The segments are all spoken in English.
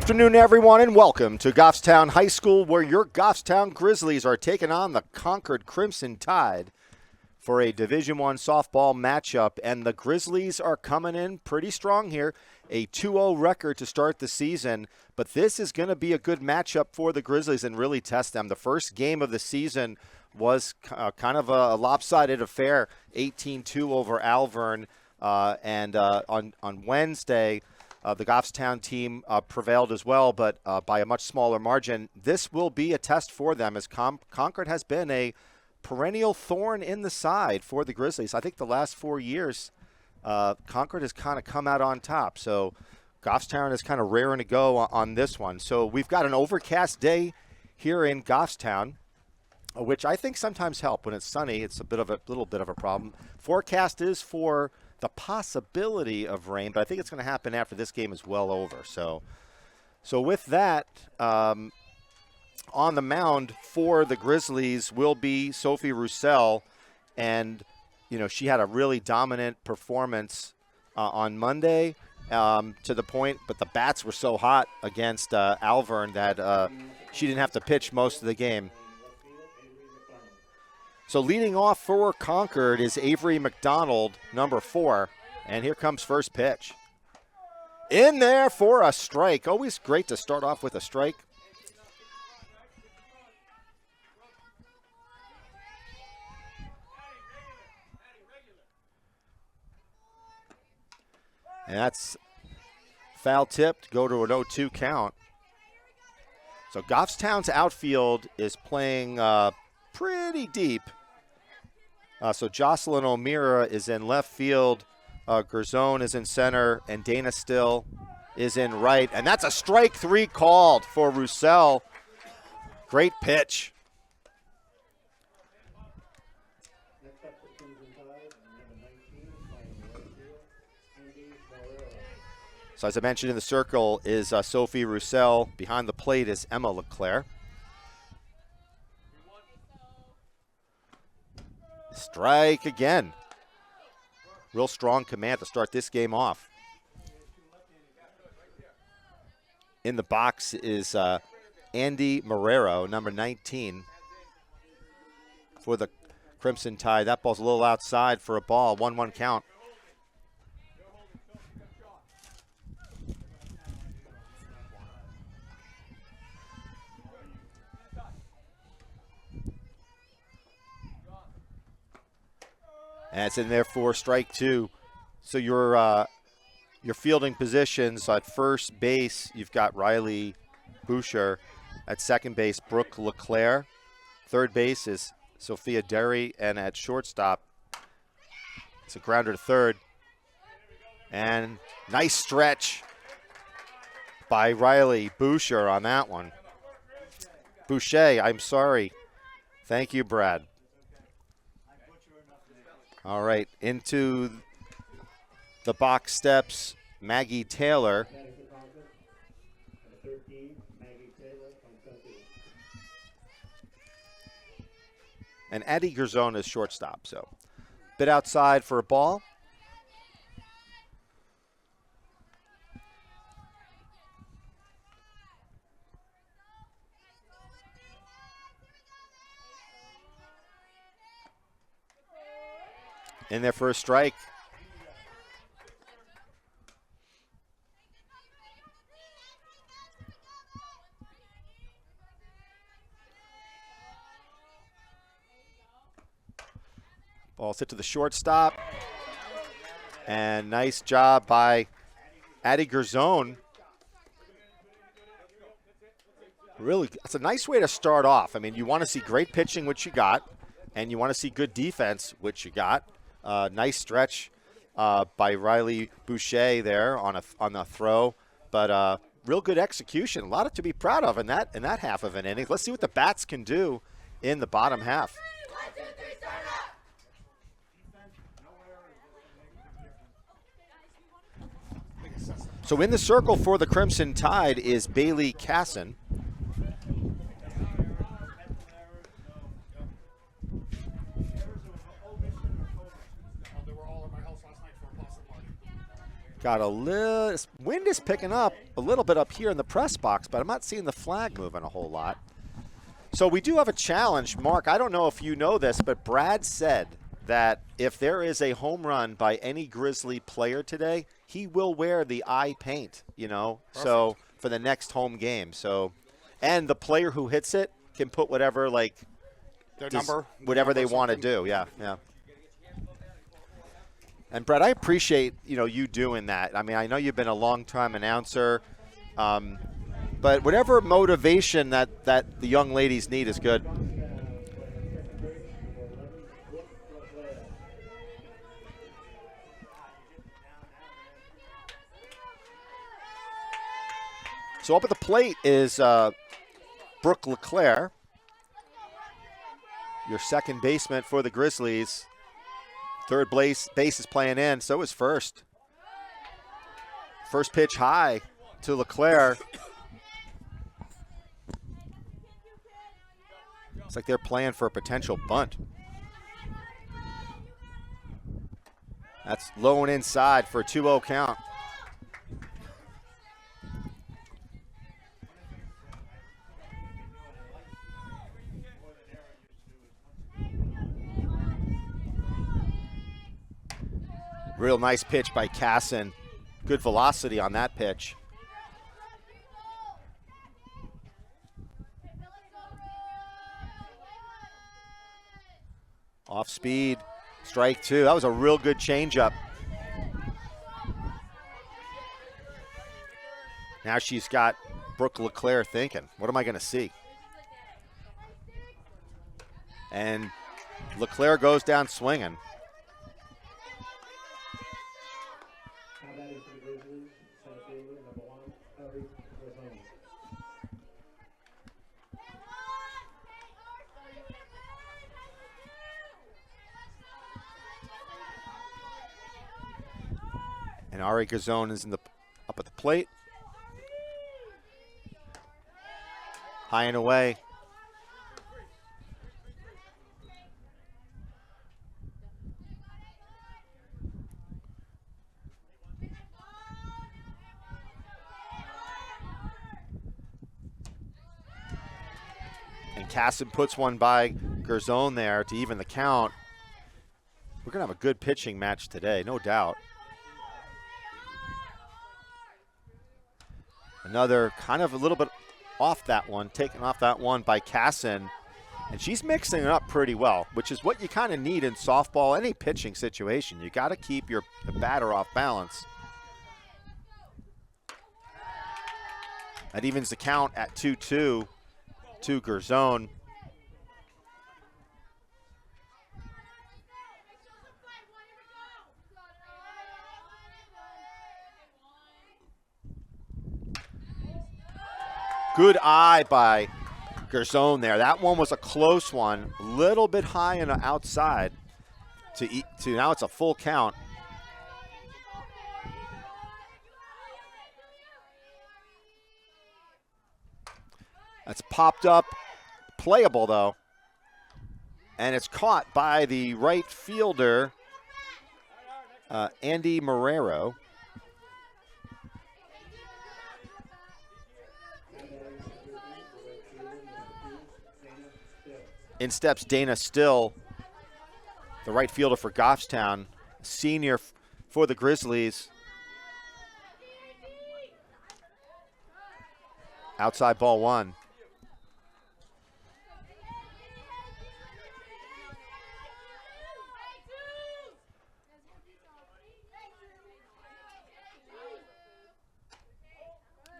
afternoon, everyone, and welcome to Goffstown High School, where your Goffstown Grizzlies are taking on the Concord Crimson Tide for a Division I softball matchup. And the Grizzlies are coming in pretty strong here, a 2-0 record to start the season. But this is going to be a good matchup for the Grizzlies and really test them. The first game of the season was kind of a lopsided affair, 18-2 over Alvern. And on Wednesday, the Goffstown team prevailed as well, but by a much smaller margin. This will be a test for them, as Concord has been a perennial thorn in the side for the Grizzlies. I think the last 4 years, Concord has kind of come out on top. So Goffstown is kind of raring to go on this one. So we've got an overcast day here in Goffstown, which I think sometimes help. When it's sunny, it's a little bit of a problem. Forecast is for the possibility of rain, but I think it's going to happen after this game is well over. So with that, on the mound for the Grizzlies will be Sophie Roussel, and she had a really dominant performance on Monday to the point, but the bats were so hot against Alvern that she didn't have to pitch most of the game. So leading off for Concord is Avery McDonald, number 4. And here comes first pitch. In there for a strike. Always great to start off with a strike. And that's foul tipped, go to an 0-2 count. So Goffstown's outfield is playing pretty deep. So Jocelyn O'Meara is in left field, Gerzone is in center, and Dana Still is in right. And that's a strike 3 called for Roussel. Great pitch. So as I mentioned, in the circle is Sophie Roussel. Behind the plate is Emma LeClaire. Strike again. Real strong command to start this game off. In the box is Andy Marrero, number 19, for the Crimson Tide. That ball's a little outside for a ball, 1-1 count. And it's in there for strike 2. So your fielding positions at first base, you've got Riley Boucher. At second base, Brooke LeClaire. Third base is Sophia Derry. And at shortstop, it's a grounder to third. And nice stretch by Riley Boucher on that one. Boucher, I'm sorry. Thank you, Brad. All right, into the box steps Maggie Taylor. And Addie Gerzone is shortstop, so bit outside for a ball. In there for a strike. Ball's hit to the shortstop. And nice job by Addie Gerzone. Really, it's a nice way to start off. I mean, you want to see great pitching, which you got, and you want to see good defense, which you got. Nice stretch by Riley Boucher there on the throw, but real good execution. A lot to be proud of in that half of an inning. Let's see what the bats can do in the bottom half. So in the circle for the Crimson Tide is Bailey Casson. Got a little, wind is picking up a little bit up here in the press box, but I'm not seeing the flag moving a whole lot. So we do have a challenge. Mark, I don't know if you know this, but Brad said that if there is a home run by any Grizzly player today, he will wear the eye paint, you know, Perfect. So for the next home game. So, and the player who hits it can put whatever, like, Their number. Whatever they want to do. Yeah, yeah. And Brett, I appreciate, you know, you doing that. I mean, I know you've been a long-time announcer, but whatever motivation that the young ladies need is good. So up at the plate is Brooke LeClaire, your second baseman for the Grizzlies. Third base is playing in, so is first. First pitch high to LeClaire. Looks like they're playing for a potential bunt. That's low and inside for a 2-0 count. Real nice pitch by Casson. Good velocity on that pitch. Off speed, strike two. That was a real good changeup. Now she's got Brooke LeClaire thinking, what am I going to see? And LeClaire goes down swinging. And Ari Gazzone is up at the plate. High and away. And Casson puts one by Gazzone there to even the count. We're going to have a good pitching match today, no doubt. Another kind of a little bit off that one, taken off that one by Casson. And she's mixing it up pretty well, which is what you kind of need in softball, any pitching situation. You got to keep the batter off balance. That evens the count at 2-2 to Gazzone. Good eye by Gazzone there. That one was a close one, a little bit high and outside to now it's a full count. That's popped up, playable though. And it's caught by the right fielder, Andy Marrero. In steps Dana Still, the right fielder for Goffstown, senior for the Grizzlies. Outside ball one.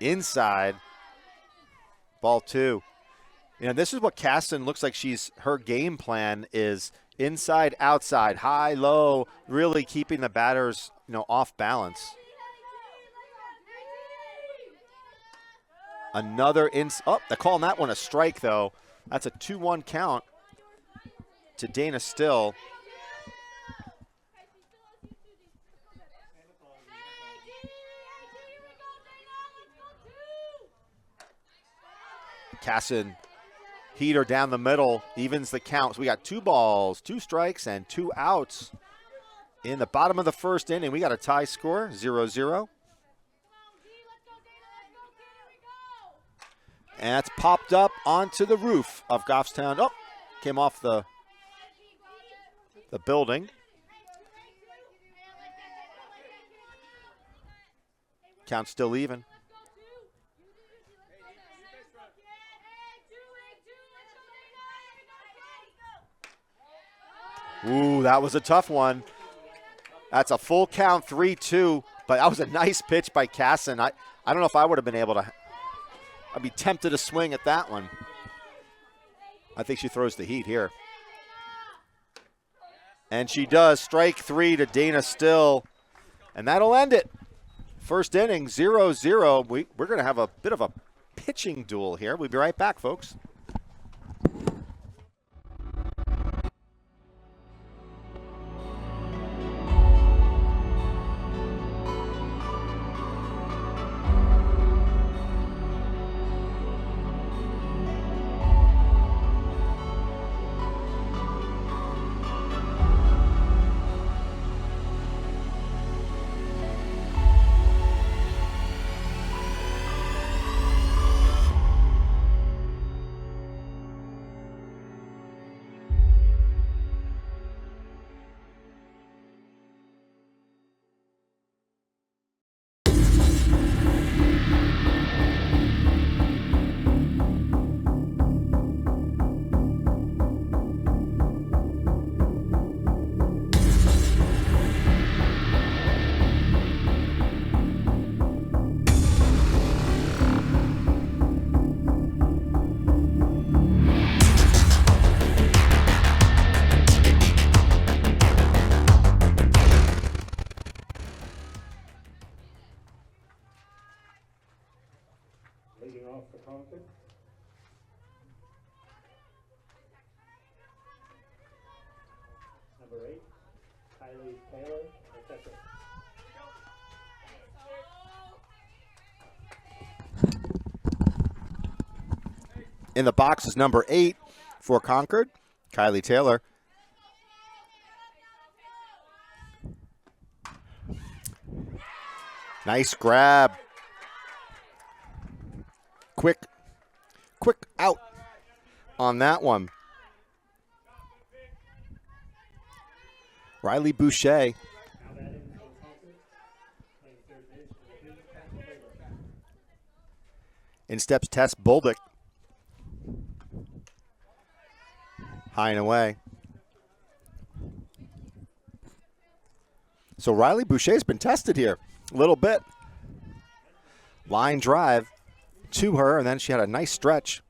Inside, ball two. You know, this is what Casson looks like her game plan is inside, outside, high, low, really keeping the batters, you know, off balance. Another they're calling that one a strike though. That's a 2-1 count to Dana Still. Casson, heater down the middle, evens the count. So we got 2 balls, 2 strikes, and 2 outs in the bottom of the first inning. We got a tie score, 0-0. And it's popped up onto the roof of Goffstown. Oh, came off the building. Count still even. Ooh, that was a tough one. That's a full count, 3-2. But that was a nice pitch by Casson. I don't know if I would have been able to. I'd be tempted to swing at that one. I think she throws the heat here. And she does. Strike 3 to Dana Still. And that'll end it. First inning, 0-0. We're going to have a bit of a pitching duel here. We'll be right back, folks. Leading off for Concord. Number 8, Kylie Taylor, catcher. In the box is number 8 for Concord, Kylie Taylor. Nice grab. Quick out on that one. Riley Boucher. In steps Tess Boldick. High and away. So Riley Boucher's been tested here a little bit. Line drive to her, and then she had a nice stretch.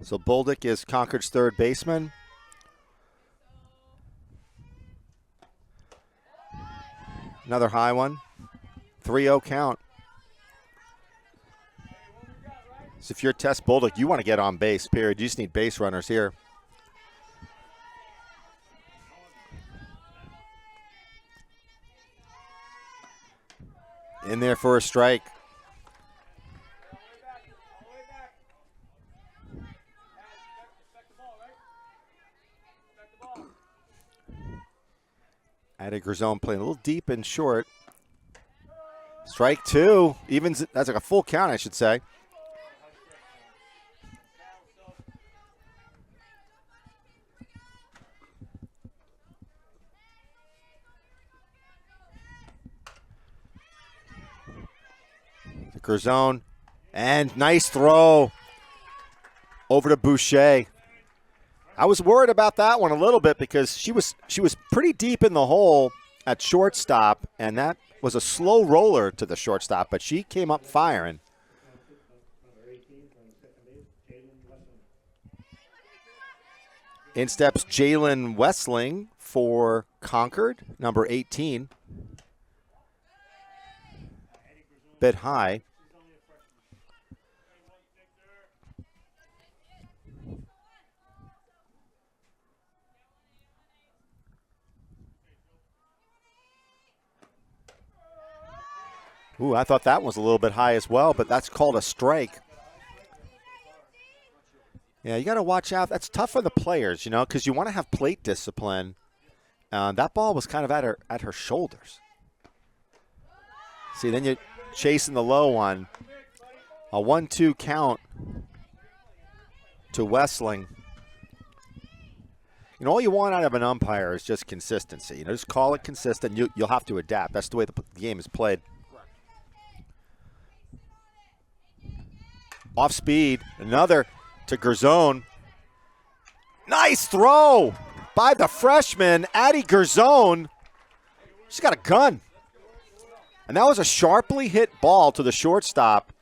So Boldick is Concord's third baseman. Another high one. 3-0 count. So if you're Tess Boldick, you want to get on base, period. You just need base runners here. In there for a strike. Addie Grisone playing a little deep and short. Strike 2. Evens, that's like a full count, I should say. Grisone, and nice throw over to Boucher. I was worried about that one a little bit because she was pretty deep in the hole at shortstop, and that was a slow roller to the shortstop, but she came up firing. In steps Jalen Wessling for Concord, number 18. Bit high. Ooh, I thought that was a little bit high as well, but that's called a strike. Yeah, you got to watch out. That's tough for the players, you know, because you want to have plate discipline. That ball was kind of at her shoulders. See, then you're chasing the low one. A 1-2 count to Wessling. You know, all you want out of an umpire is just consistency. You know, just call it consistent. You'll have to adapt. That's the way the game is played. Off speed, another to Gerzone. Nice throw by the freshman, Addie Gerzone. She's got a gun. And that was a sharply hit ball to the shortstop.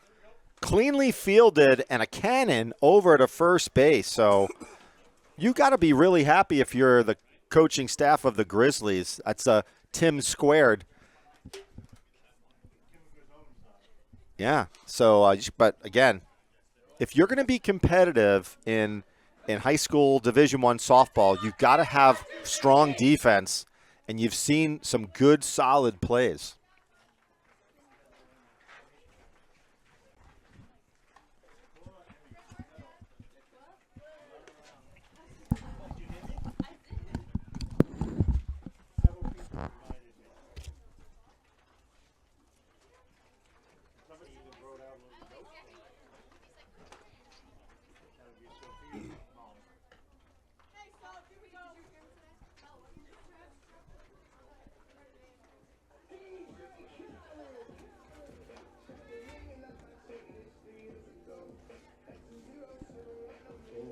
Cleanly fielded and a cannon over to first base. So you got to be really happy if you're the coaching staff of the Grizzlies. That's a Tim squared. Yeah. So, but again, if you're going to be competitive in high school Division I softball, you've got to have strong defense, and you've seen some good, solid plays.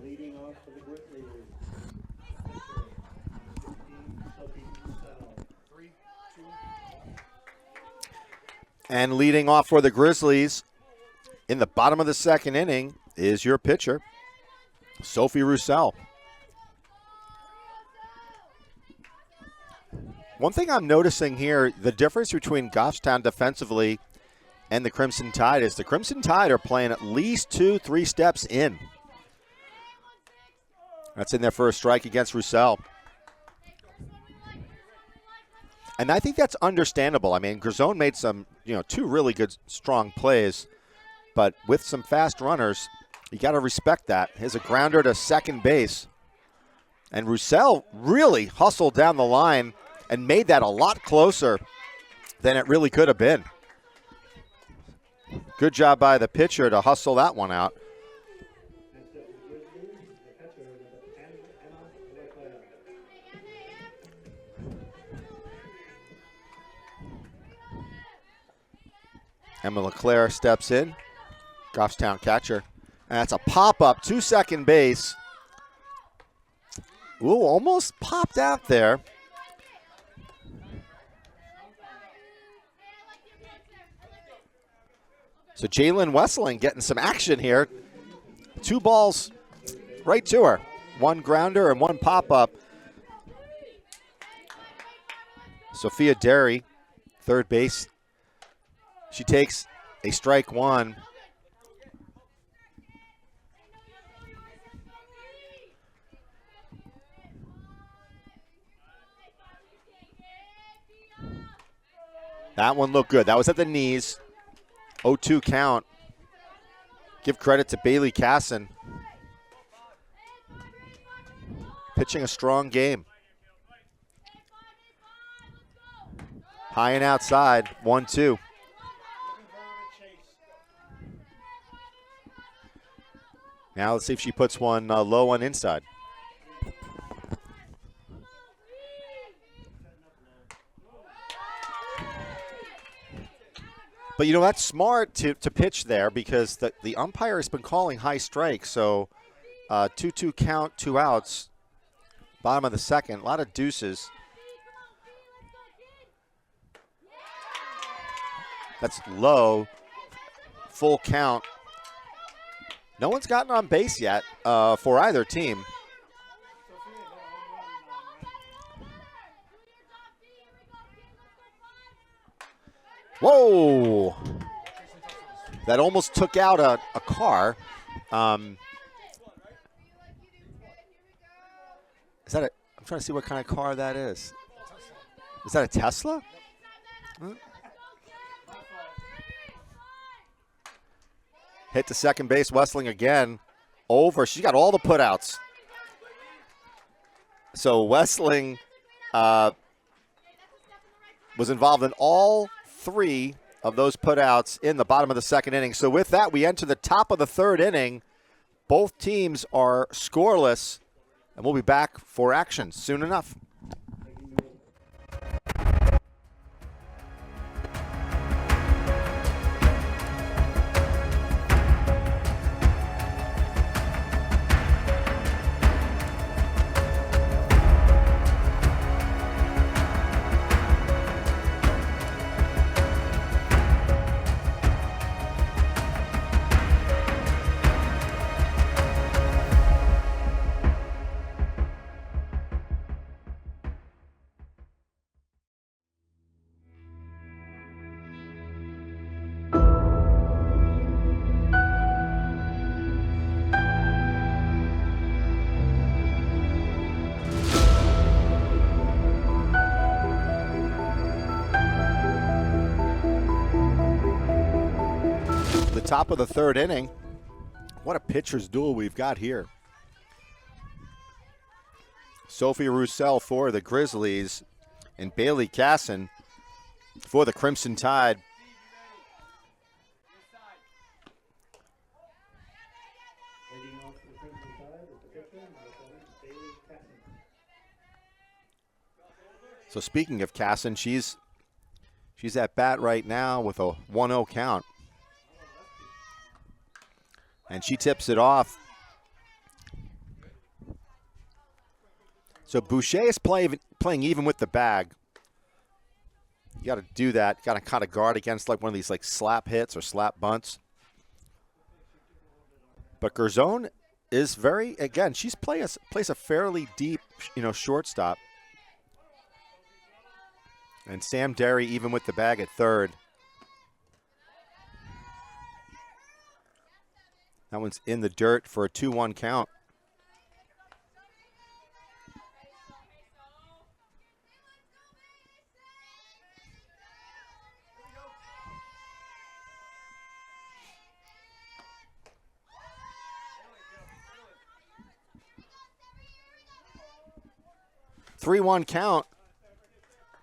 Leading off for the Grizzlies. And leading off for the Grizzlies in the bottom of the second inning is your pitcher, Sophie Roussel. One thing I'm noticing here, the difference between Goffstown defensively and the Crimson Tide is the Crimson Tide are playing at least 2-3 steps in. That's in their first strike against Roussel. And I think that's understandable. I mean, Gerzone made some, two really good, strong plays. But with some fast runners, you got to respect that. Here's a grounder to second base. And Roussel really hustled down the line and made that a lot closer than it really could have been. Good job by the pitcher to hustle that one out. Emma LeClaire steps in, Goffstown catcher. And that's a pop-up to second base. Ooh, almost popped out there. So Jalen Wessling getting some action here. 2 balls right to her. 1 grounder and 1 pop-up. Sophia Derry, third base. She takes a strike 1. That one looked good. That was at the knees. 0-2 count. Give credit to Bailey Casson. Pitching a strong game. High and outside, 1-2. Now let's see if she puts one low on inside. But, that's smart to pitch there because the umpire has been calling high strikes. So 2-2 count, 2 outs, bottom of the second, a lot of deuces. That's low, full count. No one's gotten on base yet for either team. Whoa! That almost took out a car. Is that I'm trying to see what kind of car that is. Is that a Tesla? Hit to second base, Wessling again. Over. She's got all the putouts. So Wessling was involved in all 3 of those putouts in the bottom of the second inning. So with that, we enter the top of the third inning. Both teams are scoreless, and we'll be back for action soon enough. Top of the third inning. What a pitcher's duel we've got here. Sophie Roussel for the Grizzlies and Bailey Casson for the Crimson Tide. Leading off for the Crimson Tide is the pitcher, number 7, Bailey Casson. So speaking of Casson, she's at bat right now with a 1-0 count. And she tips it off. So Boucher is playing even with the bag. You got to do that. Got to kind of guard against like one of these like slap hits or slap bunts. But Gerzon is she's plays a fairly deep, shortstop. And Sam Derry even with the bag at third. That one's in the dirt for a 2-1 count. Three-one count.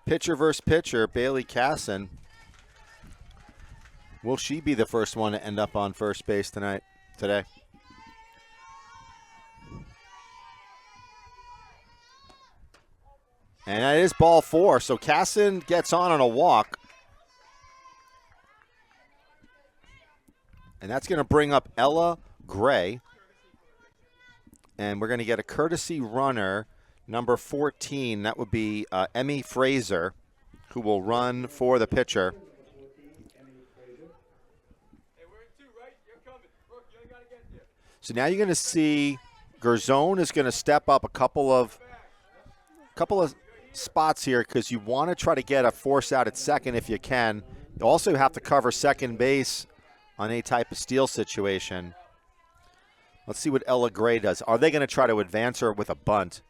Pitcher versus pitcher, Bailey Casson. Will she be the first one to end up on first base today? And that is ball 4. So Casson gets on a walk. And that's going to bring up Ella Gray. And we're going to get a courtesy runner, number 14. That would be Emmy Fraser, who will run for the pitcher. So now you're going to see Gerzon is going to step up a couple of spots here because you want to try to get a force out at second if you can. You also have to cover second base on a type of steal situation. Let's see what Ella Gray does. Are they going to try to advance her with a bunt?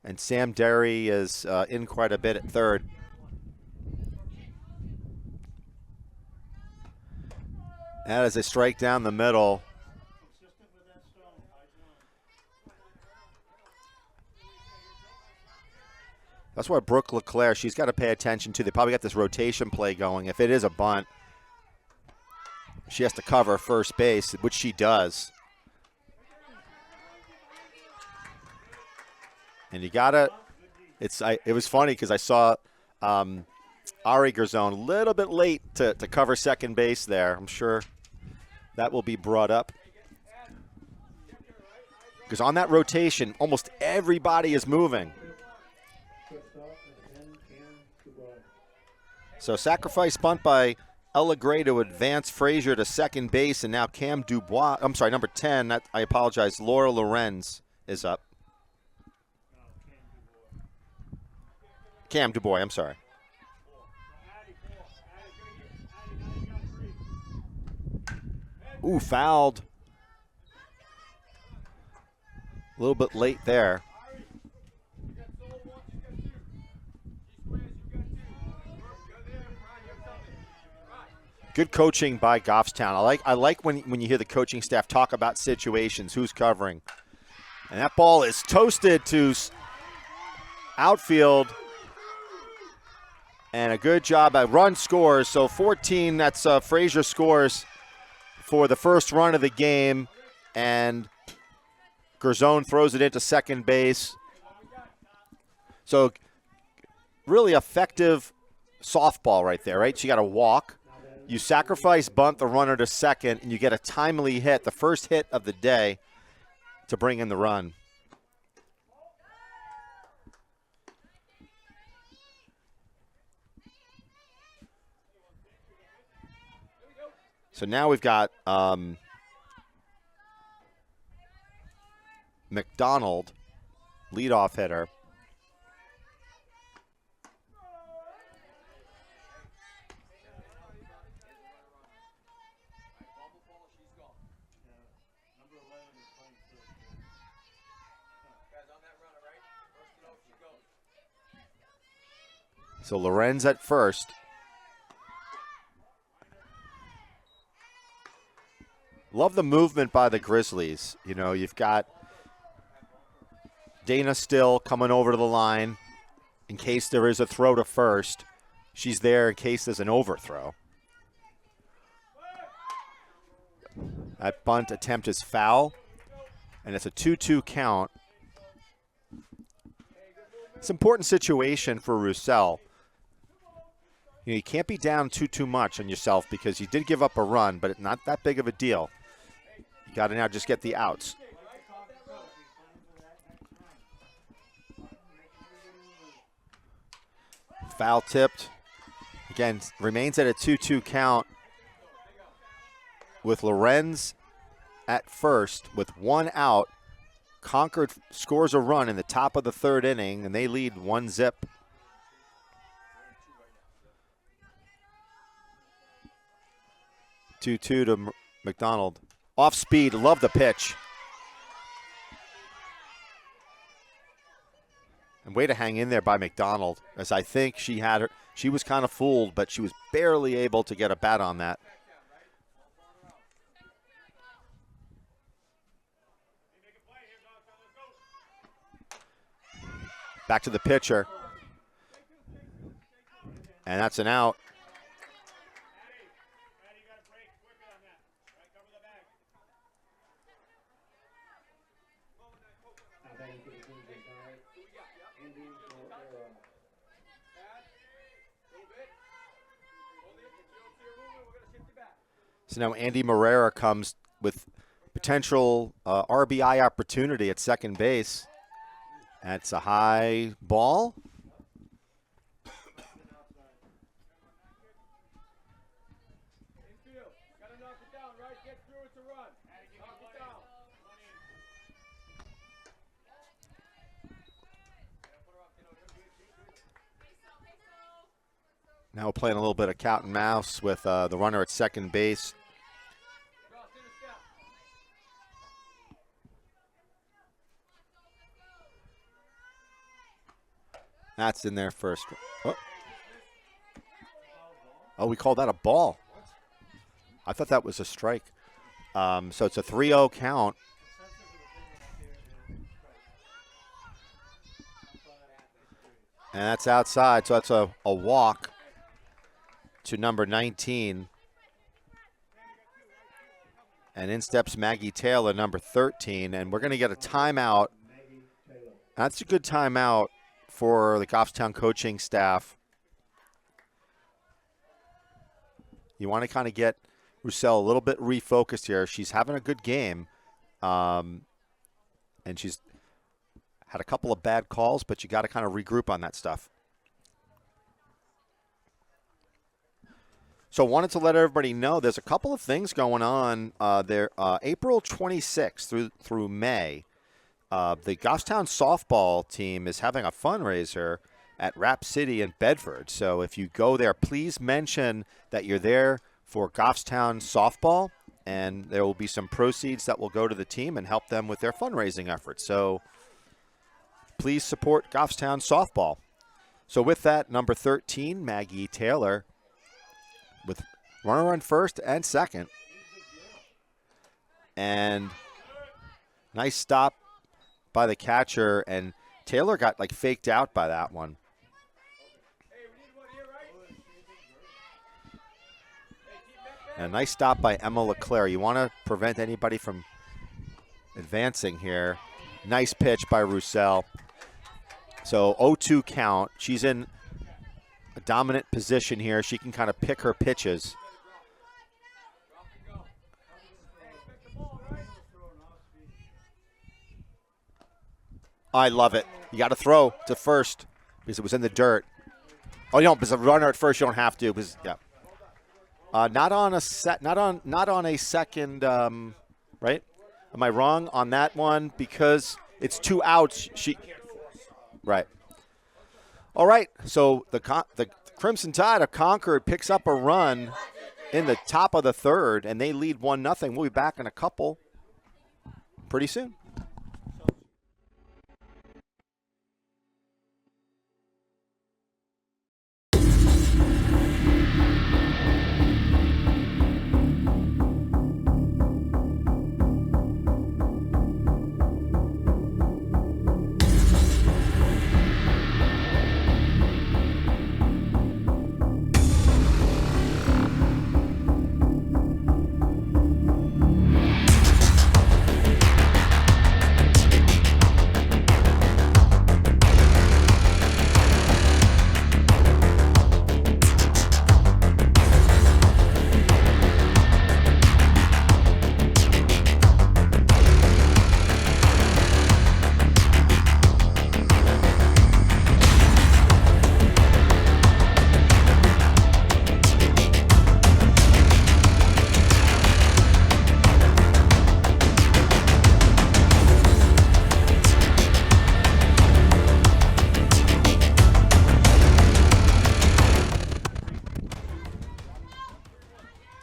And Sam Derry is in quite a bit at third. That is a strike down the middle. That's why Brooke LeClaire, she's got to pay attention to. They probably got this rotation play going. If it is a bunt, she has to cover first base, which she does. And you got to, it was funny because I saw Ari Gerzon a little bit late to cover second base there. I'm sure that will be brought up. Because on that rotation, almost everybody is moving. So sacrifice bunt by Ella Gray to advance Frazier to second base, and now Cam Dubois, I'm sorry, number 10, I apologize, Laura Lorenz is up. Cam Dubois, I'm sorry. Ooh, fouled. A little bit late there. Good coaching by Goffstown. I like when you hear the coaching staff talk about situations, who's covering. And that ball is toasted to outfield. And a good job. A run scores. So 14, that's Frazier scores for the first run of the game. And Gerzone throws it into second base. So really effective softball right there, right? So you got to walk. You sacrifice bunt the runner to second, and you get a timely hit, the first hit of the day, to bring in the run. So now we've got McDonald, leadoff hitter. So Lorenz at first. Love the movement by the Grizzlies. You know, you've got Dana Still coming over to the line in case there is a throw to first. She's there in case there's an overthrow. That bunt attempt is foul, and it's a 2-2 count. It's an important situation for Roussel. You know, you can't be down too much on yourself because you did give up a run, but it's not that big of a deal. You got to now just get the outs. Foul tipped. Again, remains at a 2-2 count with Lorenz at first with one out. Concord scores a run in the top of the third inning, and they lead 1-0. Two to McDonald. Off speed, love the pitch. And way to hang in there by McDonald, as I think she was kind of fooled, but she was barely able to get a bat on that. Back to the pitcher. And that's an out. So now Andy Morera comes with potential RBI opportunity at second base. That's a high ball. Now we're playing a little bit of cat and mouse with the runner at second base. That's in there first. Oh, we called that a ball. I thought that was a strike. So it's a 3-0 count. And that's outside, so that's a walk to number 19. And in steps Maggie Taylor, number 13. And we're going to get a timeout. That's a good timeout for the Goffstown coaching staff. You want to kind of get Roussel a little bit refocused here. She's having a good game. And she's had a couple of bad calls, but you got to kind of regroup on that stuff. So wanted to let everybody know there's a couple of things going on there. April 26th through May, the Goffstown softball team is having a fundraiser at Rap City in Bedford. So if you go there, please mention that you're there for Goffstown softball, and there will be some proceeds that will go to the team and help them with their fundraising efforts. So please support Goffstown softball. So with that, number 13, Maggie Taylor, with Runner on first and second. And nice stop by the catcher, and Taylor got like faked out by that one. And a nice stop by Emma LeClaire. You want to prevent anybody from advancing here. Nice pitch by Roussel. So 0-2 count. She's in a dominant position here. She can kind of pick her pitches. I love it. You got to throw to first because it was in the dirt. Oh, you don't. Because a runner at first, you don't have to. Because yeah, not on a set. Not on a second. Right? Am I wrong on that one? Because it's 2 outs. Right. All right. So the Crimson Tide of Concord picks up a run in the top of the third, and they lead 1-0. We'll be back in a couple pretty soon.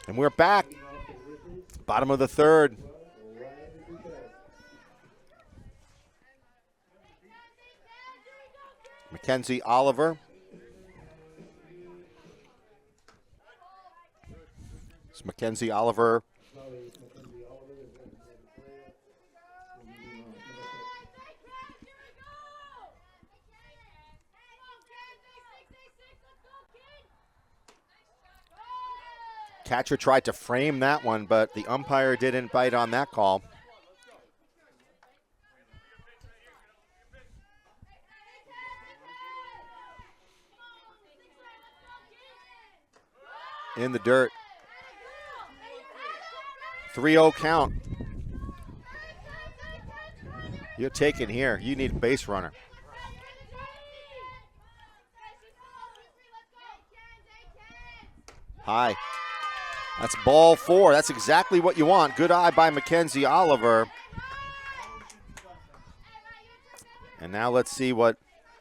And we're back. Bottom of the third. Mackenzie Oliver. It's Mackenzie Oliver. Catcher tried to frame that one, but the umpire didn't bite on that call. In the dirt. 3-0 count. You're taking here. You need a base runner. High. That's ball 4. That's exactly what you want. Good eye by Mackenzie Oliver. And now let's see what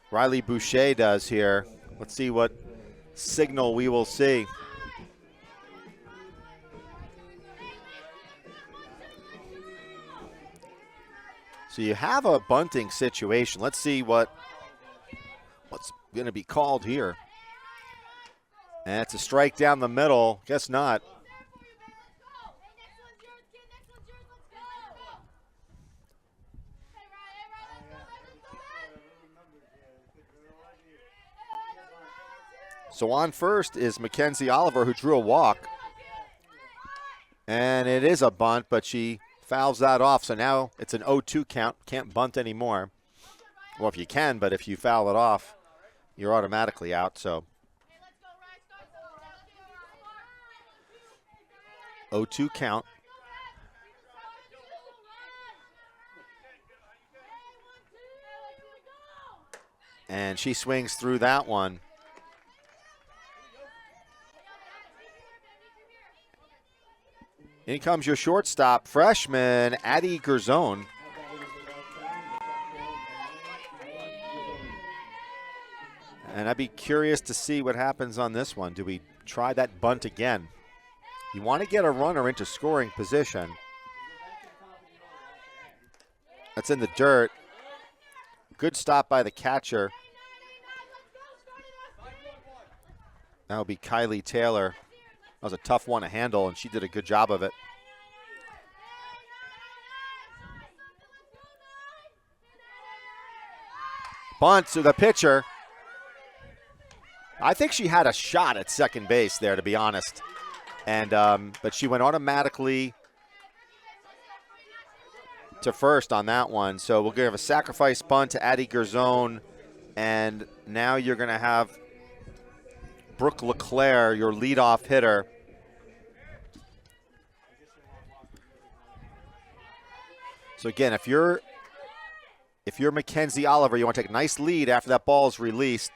Riley Boucher does here. Let's see what signal we will see. So you have a bunting situation. Let's see what's going to be called here. And it's a strike down the middle. Guess not. So on first is Mackenzie Oliver, who drew a walk. And it is a bunt, but she fouls that off. So now it's an 0-2 count. Can't bunt anymore. Well, if you can, but if you foul it off, you're automatically out. So 0-2 count. And she swings through that one. In comes your shortstop, freshman Addie Gerzone. And I'd be curious to see what happens on this one. Do we try that bunt again? You want to get a runner into scoring position. That's in the dirt. Good stop by the catcher. That will be Kylie Taylor. was a tough one to handle, and she did a good job of it. Bunt to the pitcher. I think she had a shot at second base there, to be honest. And but she went automatically to first on that one. So we'll give a sacrifice bunt to Addie Gerzone. And now you're going to have Brooke LeClaire, your leadoff hitter. So again, if you're Mackenzie Oliver, you want to take a nice lead after that ball is released.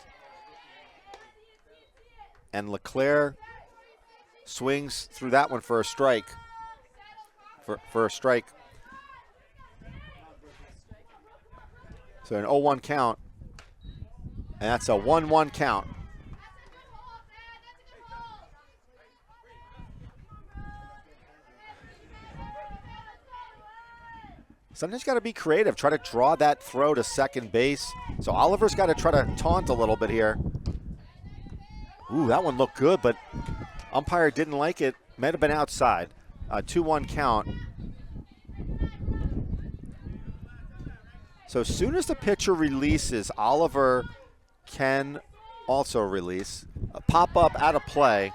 And LeClaire swings through that one for a strike. For a strike. So an 0-1 count. And that's a 1-1 count. Sometimes you got to be creative. Try to draw that throw to second base. So Oliver's got to try to taunt a little bit here. Ooh, that one looked good, but umpire didn't like it. Might have been outside. 2-1 count. So as soon as the pitcher releases, Oliver can also release. A pop-up out of play.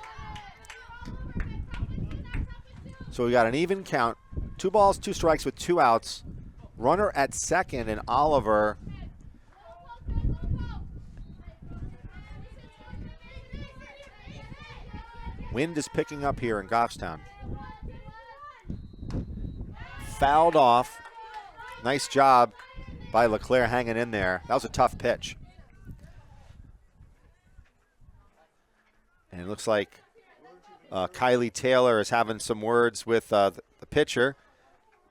So we got an even count. 2 balls, 2 strikes with 2 outs. Runner at second, and Oliver wind is picking up here in Goffstown. Fouled off. Nice job by LeClaire hanging in there. That was a tough pitch. And it looks like Kylie Taylor is having some words with the pitcher,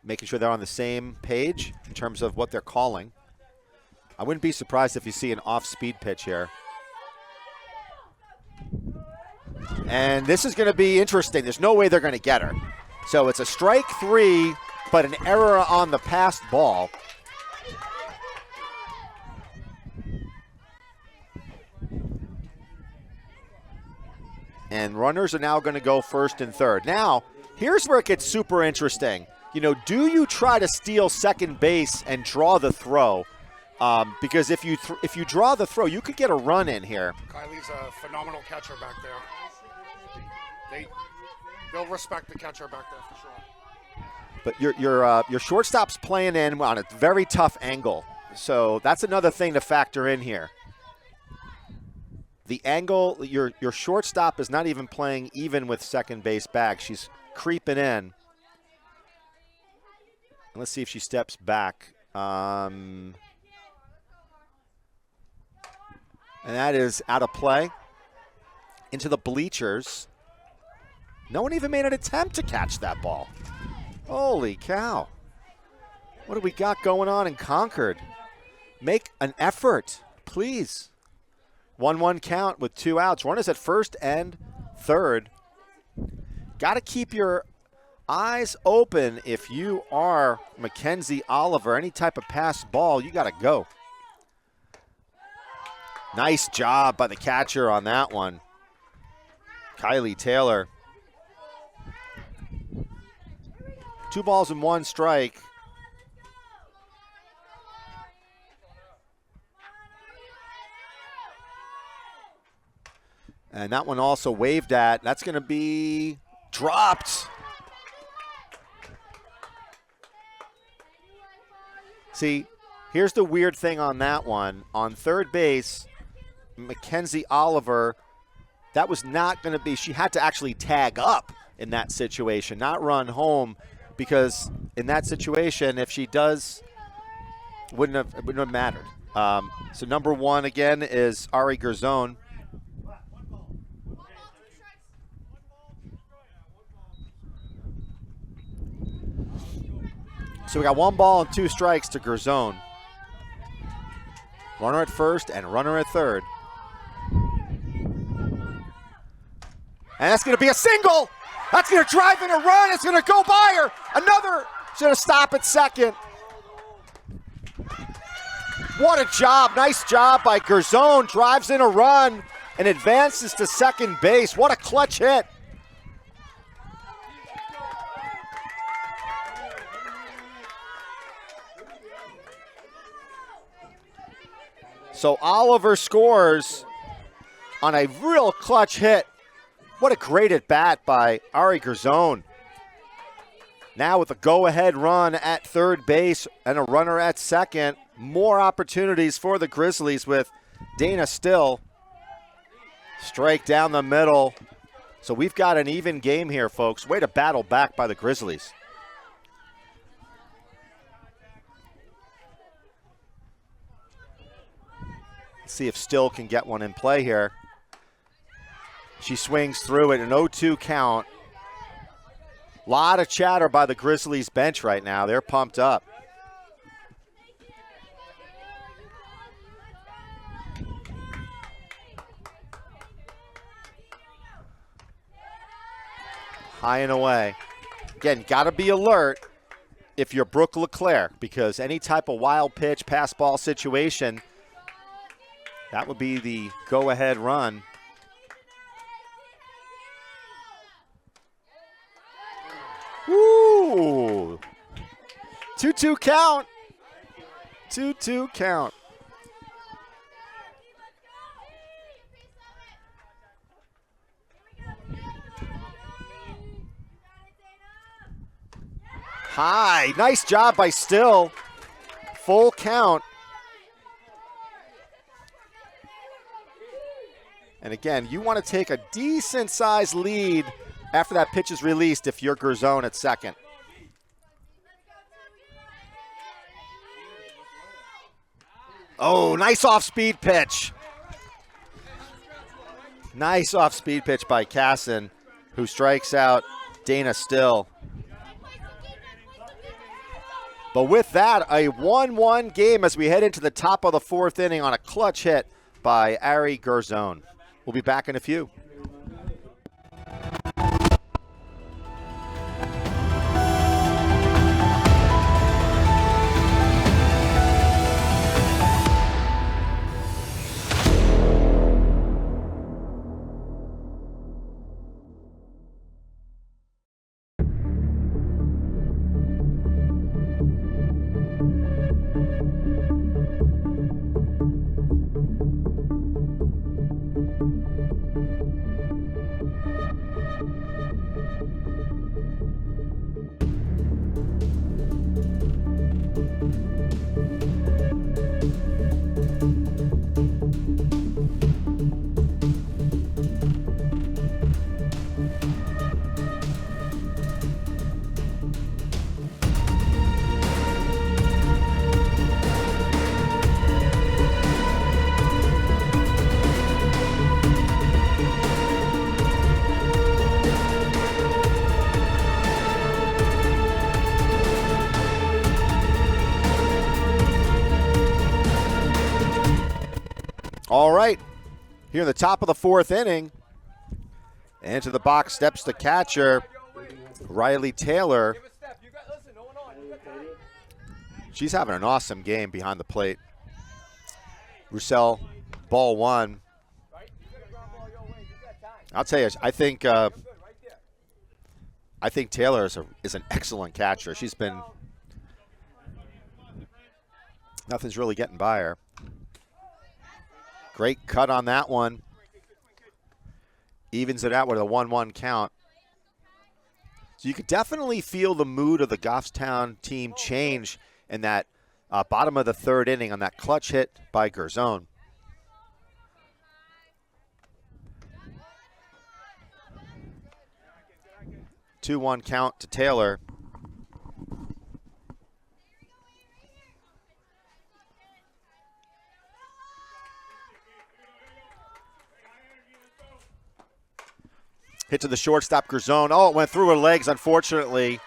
making sure they're on the same page in terms of what they're calling. I wouldn't be surprised if you see an off-speed pitch here. And this is going to be interesting. There's no way they're going to get her. So it's a strike 3, but an error on the passed ball. And runners are now going to go first and third. Now, here's where it gets super interesting. You know, do you try to steal second base and draw the throw? Because if you draw the throw, you could get a run in here. Kylie's a phenomenal catcher back there. They'll respect the catcher back there for sure. But your shortstop's playing in on a very tough angle, so that's another thing to factor in here. The angle, your shortstop is not even playing even with second base bag. She's creeping in. Let's see if she steps back. And that is out of play. Into the bleachers. No one even made an attempt to catch that ball. Holy cow. What do we got going on in Concord? Make an effort, please. 1-1 count with 2 outs. Runners at first and third. Got to keep your eyes open if you are Mackenzie Oliver. Any type of pass ball, you got to go. Nice job by the catcher on that one. Kylie Taylor. 2 balls and 1 strike. And that one also waved at. That's going to be dropped. See, here's the weird thing on that one. On third base, Mackenzie Oliver, that was not going to be, she had to actually tag up in that situation, not run home, because in that situation, if she does, it wouldn't have mattered. So number 1 again is Ari Gerzone. So we got 1 ball and 2 strikes to Gerzone. Runner at first and runner at third. And that's going to be a single. That's going to drive in a run. It's going to go by her. Another. She's going to stop at second. What a job. Nice job by Gerzone. Drives in a run and advances to second base. What a clutch hit So Oliver scores on a real clutch hit. What a great at bat by Ari Garzone. Now with a go-ahead run at third base and a runner at second, more opportunities for the Grizzlies with Dana Still. Strike down the middle. So we've got an even game here, folks. Way to battle back by the Grizzlies. Let's see if Still can get one in play here. She swings through it, an 0-2 count. Lot of chatter by the Grizzlies bench right now. They're pumped up. High and away. Again, got to be alert if you're Brooke LeClaire, because any type of wild pitch, pass ball situation, that would be the go-ahead run. Woo! 2-2 count. 2-2 count. High. Nice job by Still. Full count. And again, you want to take a decent-sized lead after that pitch is released if you're Garzone at second. Oh, nice off-speed pitch. Nice off-speed pitch by Casson, who strikes out Dana Still. But with that, a 1-1 game as we head into the top of the fourth inning on a clutch hit by Ari Garzone. We'll be back in a few. All right, here in the top of the fourth inning, into the box steps the catcher, Riley Taylor. She's having an awesome game behind the plate. Roussel, ball one. I'll tell you, I think Taylor is an excellent catcher. She's been, nothing's really getting by her. Great cut on that one. Evens it out with a 1-1 count. So you could definitely feel the mood of the Goffstown team change in that bottom of the third inning on that clutch hit by Garzone. Two-one count to Taylor. Hit to the shortstop, Garzone. Oh, it went through her legs, unfortunately.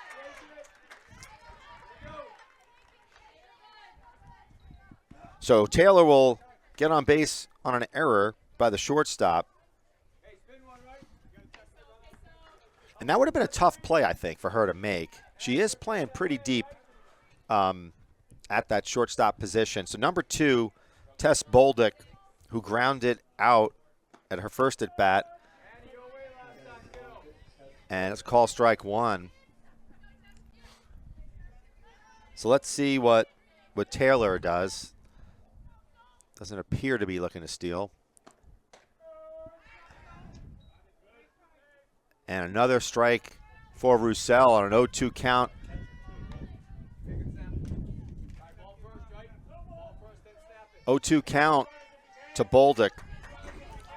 So Taylor will get on base on an error by the shortstop. And that would have been a tough play, I think, for her to make. She is playing pretty deep at that shortstop position. So number 2, Tess Bolduc, who grounded out at her first at-bat. And it's called strike one. So let's see what Taylor does. Doesn't appear to be looking to steal. And another strike for Roussel on an 0-2 count. Oh-2 count to Bolduc.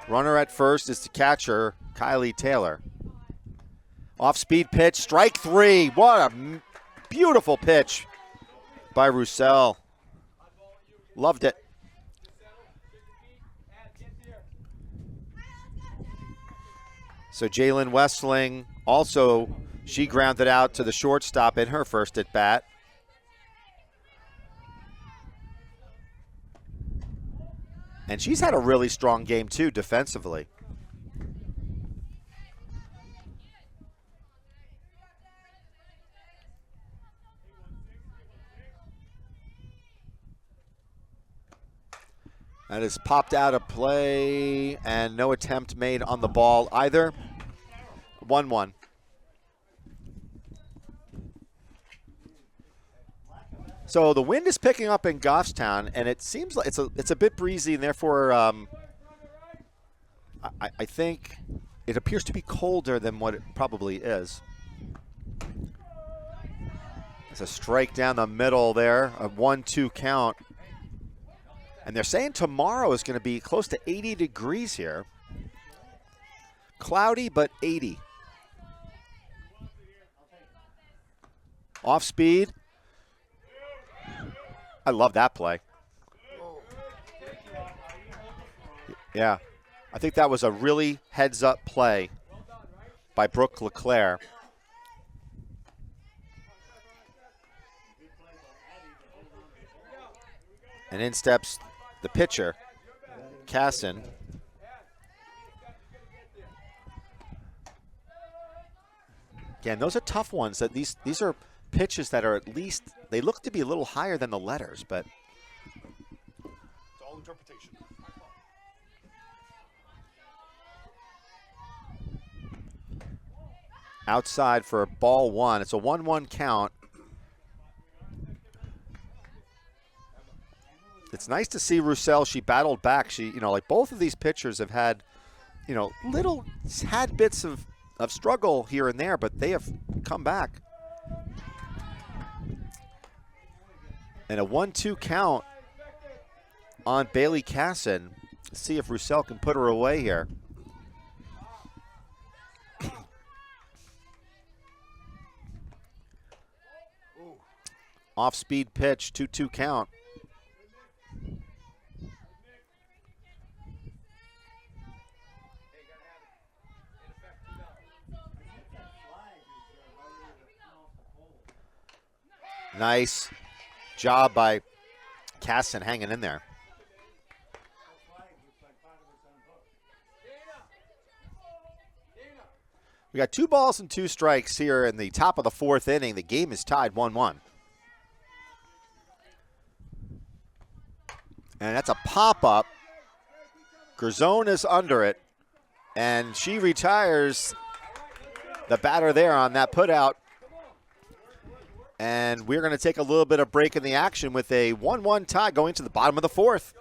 Runner at first is the catcher, Kylie Taylor. Off-speed pitch, strike three. What a beautiful pitch by Roussel. Loved it. So Jalen Westling also, she grounded out to the shortstop in her first at bat. And she's had a really strong game too defensively. That is popped out of play, and no attempt made on the ball either. 1-1. So the wind is picking up in Goffstown, and it seems like it's a bit breezy, and therefore I think it appears to be colder than what it probably is. It's a strike down the middle there, a 1-2 count. And they're saying tomorrow is going to be close to 80 degrees here. Cloudy, but 80. Off speed. I love that play. Yeah, I think that was a really heads-up play by Brooke Leclerc. And in steps the pitcher, Casson. Again, those are tough ones. That these are pitches that are at least, they look to be a little higher than the letters, but It's all interpretation. outside for ball one. It's a 1-1 count. It's nice to see Roussel. She battled back. She, like both of these pitchers have had, had bits of struggle here and there, but they have come back. And a 1-2 count on Bailey Casson. Let's see if Roussel can put her away here. Off-speed pitch, 2-2 count. Nice job by Casson hanging in there. We got 2 balls and 2 strikes here in the top of the 4th inning. The game is tied 1-1. And that's a pop-up. Gerzone is under it, and she retires the batter there on that putout. And we're going to take a little bit of break in the action with a 1-1 tie going to the bottom of the 4th.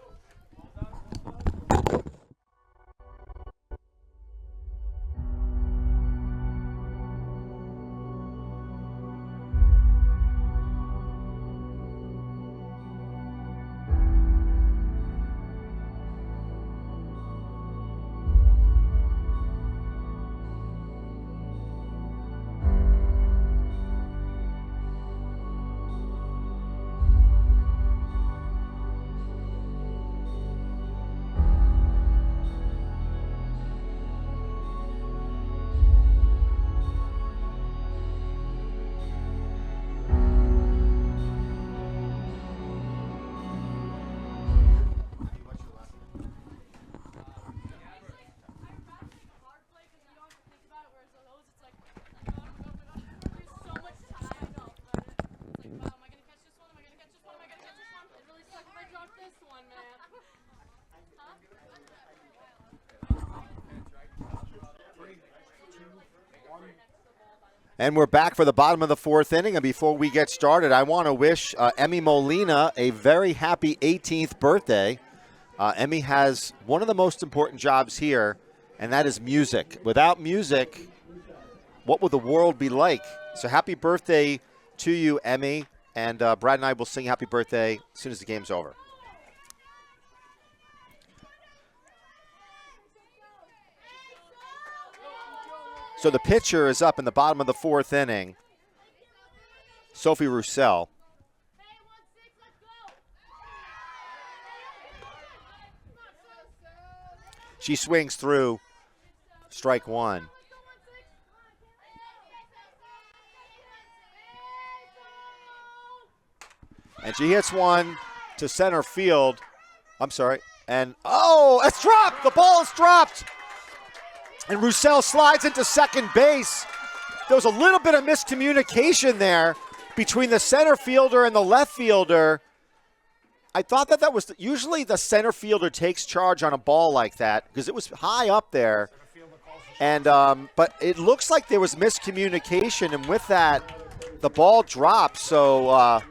And we're back for the bottom of the 4th inning. And before we get started, I want to wish Emmy Molina a very happy 18th birthday. Emmy has one of the most important jobs here, and that is music. Without music, what would the world be like? So happy birthday to you, Emmy. And Brad and I will sing happy birthday as soon as the game's over. So the pitcher is up in the bottom of the 4th inning, Sophie Roussel. She swings through strike 1. And she hits one to center field. I'm sorry. And, oh, it's dropped. The ball is dropped. And Roussel slides into second base. There was a little bit of miscommunication there between the center fielder and the left fielder. I thought that was usually the center fielder takes charge on a ball like that because it was high up there. And but it looks like there was miscommunication, and with that, the ball dropped. So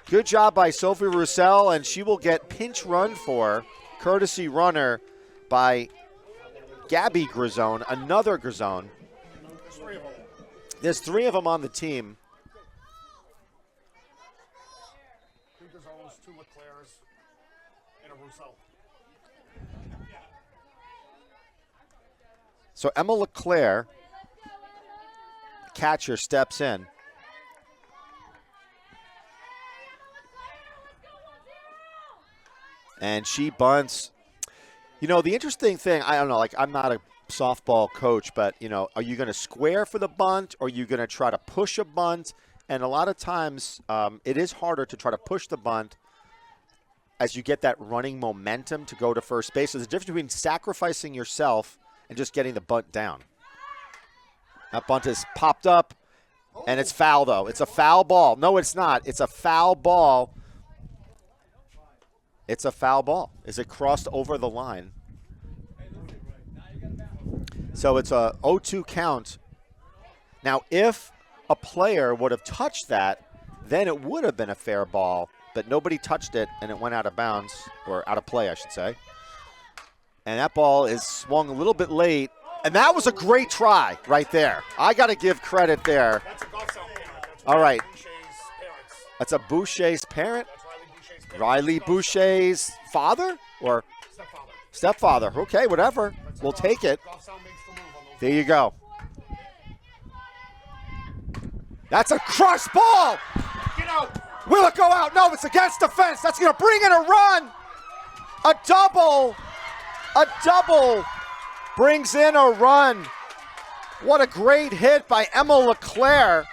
good job by Sophie Roussel, and she will get pinch run for courtesy runner by Gabby Grisone, another Grisone. There's 3 of them on the team. 2 Grisones, 2 Leclercs, and a Roussel. So Emma Leclerc, catcher, steps in. And she bunts. You know, the interesting thing, I don't know, like I'm not a softball coach, but, you know, are you going to square for the bunt or are you going to try to push a bunt? And a lot of times it is harder to try to push the bunt as you get that running momentum to go to first base. There's a difference between sacrificing yourself and just getting the bunt down. That bunt is popped up, and it's foul, though. It's a foul ball. No, it's not. It's a foul ball. It's a foul ball. Is it crossed over the line? So it's a 0-2 count. Now, if a player would have touched that, then it would have been a fair ball, but nobody touched it, and it went out of bounds, or out of play, I should say. And that ball is swung a little bit late, and that was a great try right there. I got to give credit there. That's a golf cell parent. That's All right. Boucher's parents. That's a Boucher's parent? That's Riley Boucher's parents. Riley Boucher's father? Or Stepfather. stepfather? Okay, whatever. We'll take it. Golf cell makes the move on those. There you go. That's a crushed ball. Get out. Will it go out? No, it's against the fence. That's going to bring in a run. A double. A double brings in a run. What a great hit by Emma Leclerc.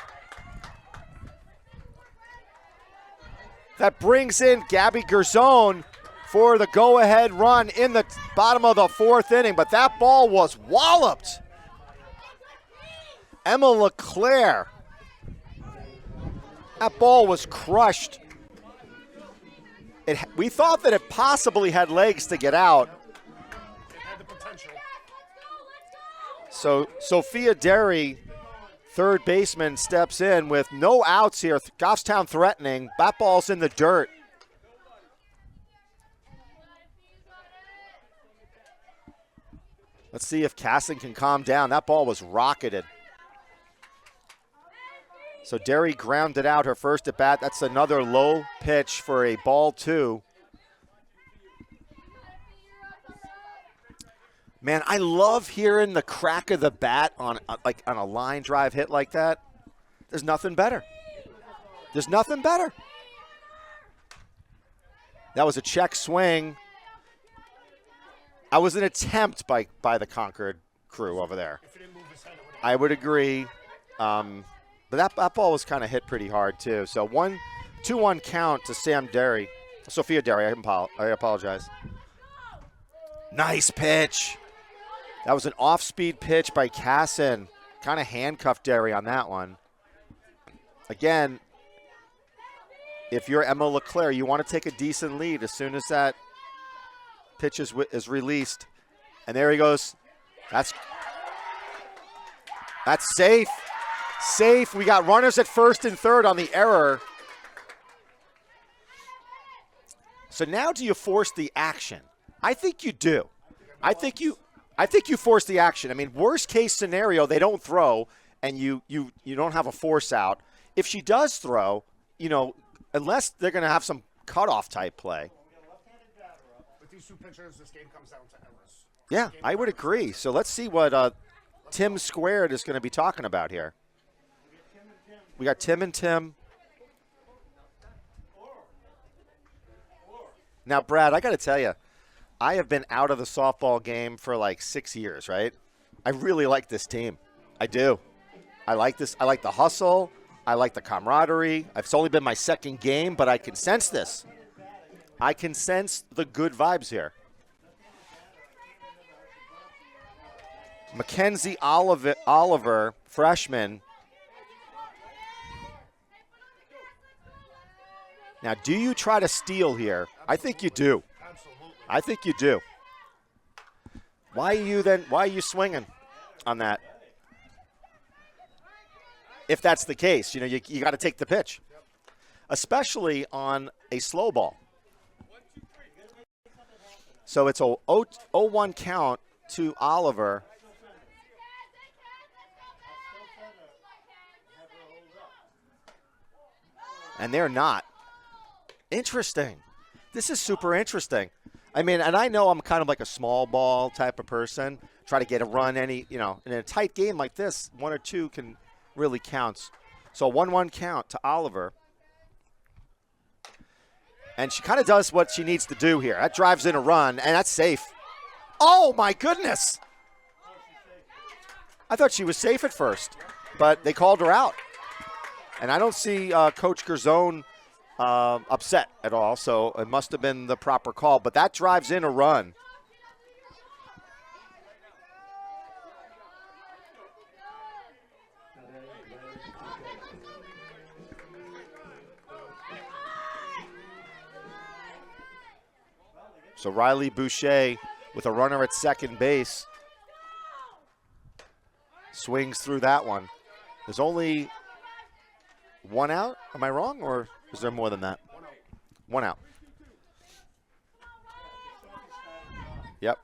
That brings in Gabby Grisone for the go-ahead run in the bottom of the 4th inning. But that ball was walloped. Emma Leclerc. That ball was crushed. We thought that it possibly had legs to get out. It had the potential. So Sophia Derry, third baseman, steps in with no outs here. Goffstown threatening. That ball's in the dirt. Let's see if Casson can calm down. That ball was rocketed. So Derry grounded out her first at bat. That's another low pitch for a ball 2. Man, I love hearing the crack of the bat on a line drive hit like that. There's nothing better. There's nothing better. That was a check swing. That was an attempt by the Concord crew over there. If he didn't move his head, it would have. I would agree. But that ball was kind of hit pretty hard, too. So 2-1 count to Sophia Derry. I apologize. Nice pitch. That was an off-speed pitch by Casson. Kind of handcuffed Derry on that one. Again, if you're Emma Leclerc, you want to take a decent lead as soon as that pitch is released. And there he goes. That's safe. Safe. We got runners at first and third on the error. So now do you force the action? I think you do. I think you force the action. I mean, worst case scenario, they don't throw, and you don't have a force out. If she does throw, unless they're going to have some cutoff type play. With these two pitchers, this game comes down to errors. Yeah, I would agree. So let's see what Tim Squared is going to be talking about here. We got Tim and Tim. Now, Brad, I got to tell you, I have been out of the softball game for like 6 years, right? I really like this team. I do. I like this. I like the hustle. I like the camaraderie. It's only been my second game, but I can sense this. I can sense the good vibes here. Mackenzie Oliver, freshman. Now, do you try to steal here? I think you do. Absolutely. I think you do. Why are you swinging on that? If that's the case, you got to take the pitch, especially on a slow ball. So it's a 0-1 count to Oliver. And they're not. Interesting. This is super interesting. I mean, and I know I'm kind of like a small ball type of person. Try to get a run in a tight game like this, 1 or 2 can really counts. So 1-1 count to Oliver. And she kind of does what she needs to do here. That drives in a run, and that's safe. Oh, my goodness. I thought she was safe at first, but they called her out. And I don't see Coach Gerzone upset at all, so it must have been the proper call. But that drives in a run. So Riley Boucher with a runner at second base swings through that one. There's only 1 out. Am I wrong, or is there more than that? 1 out. Yep.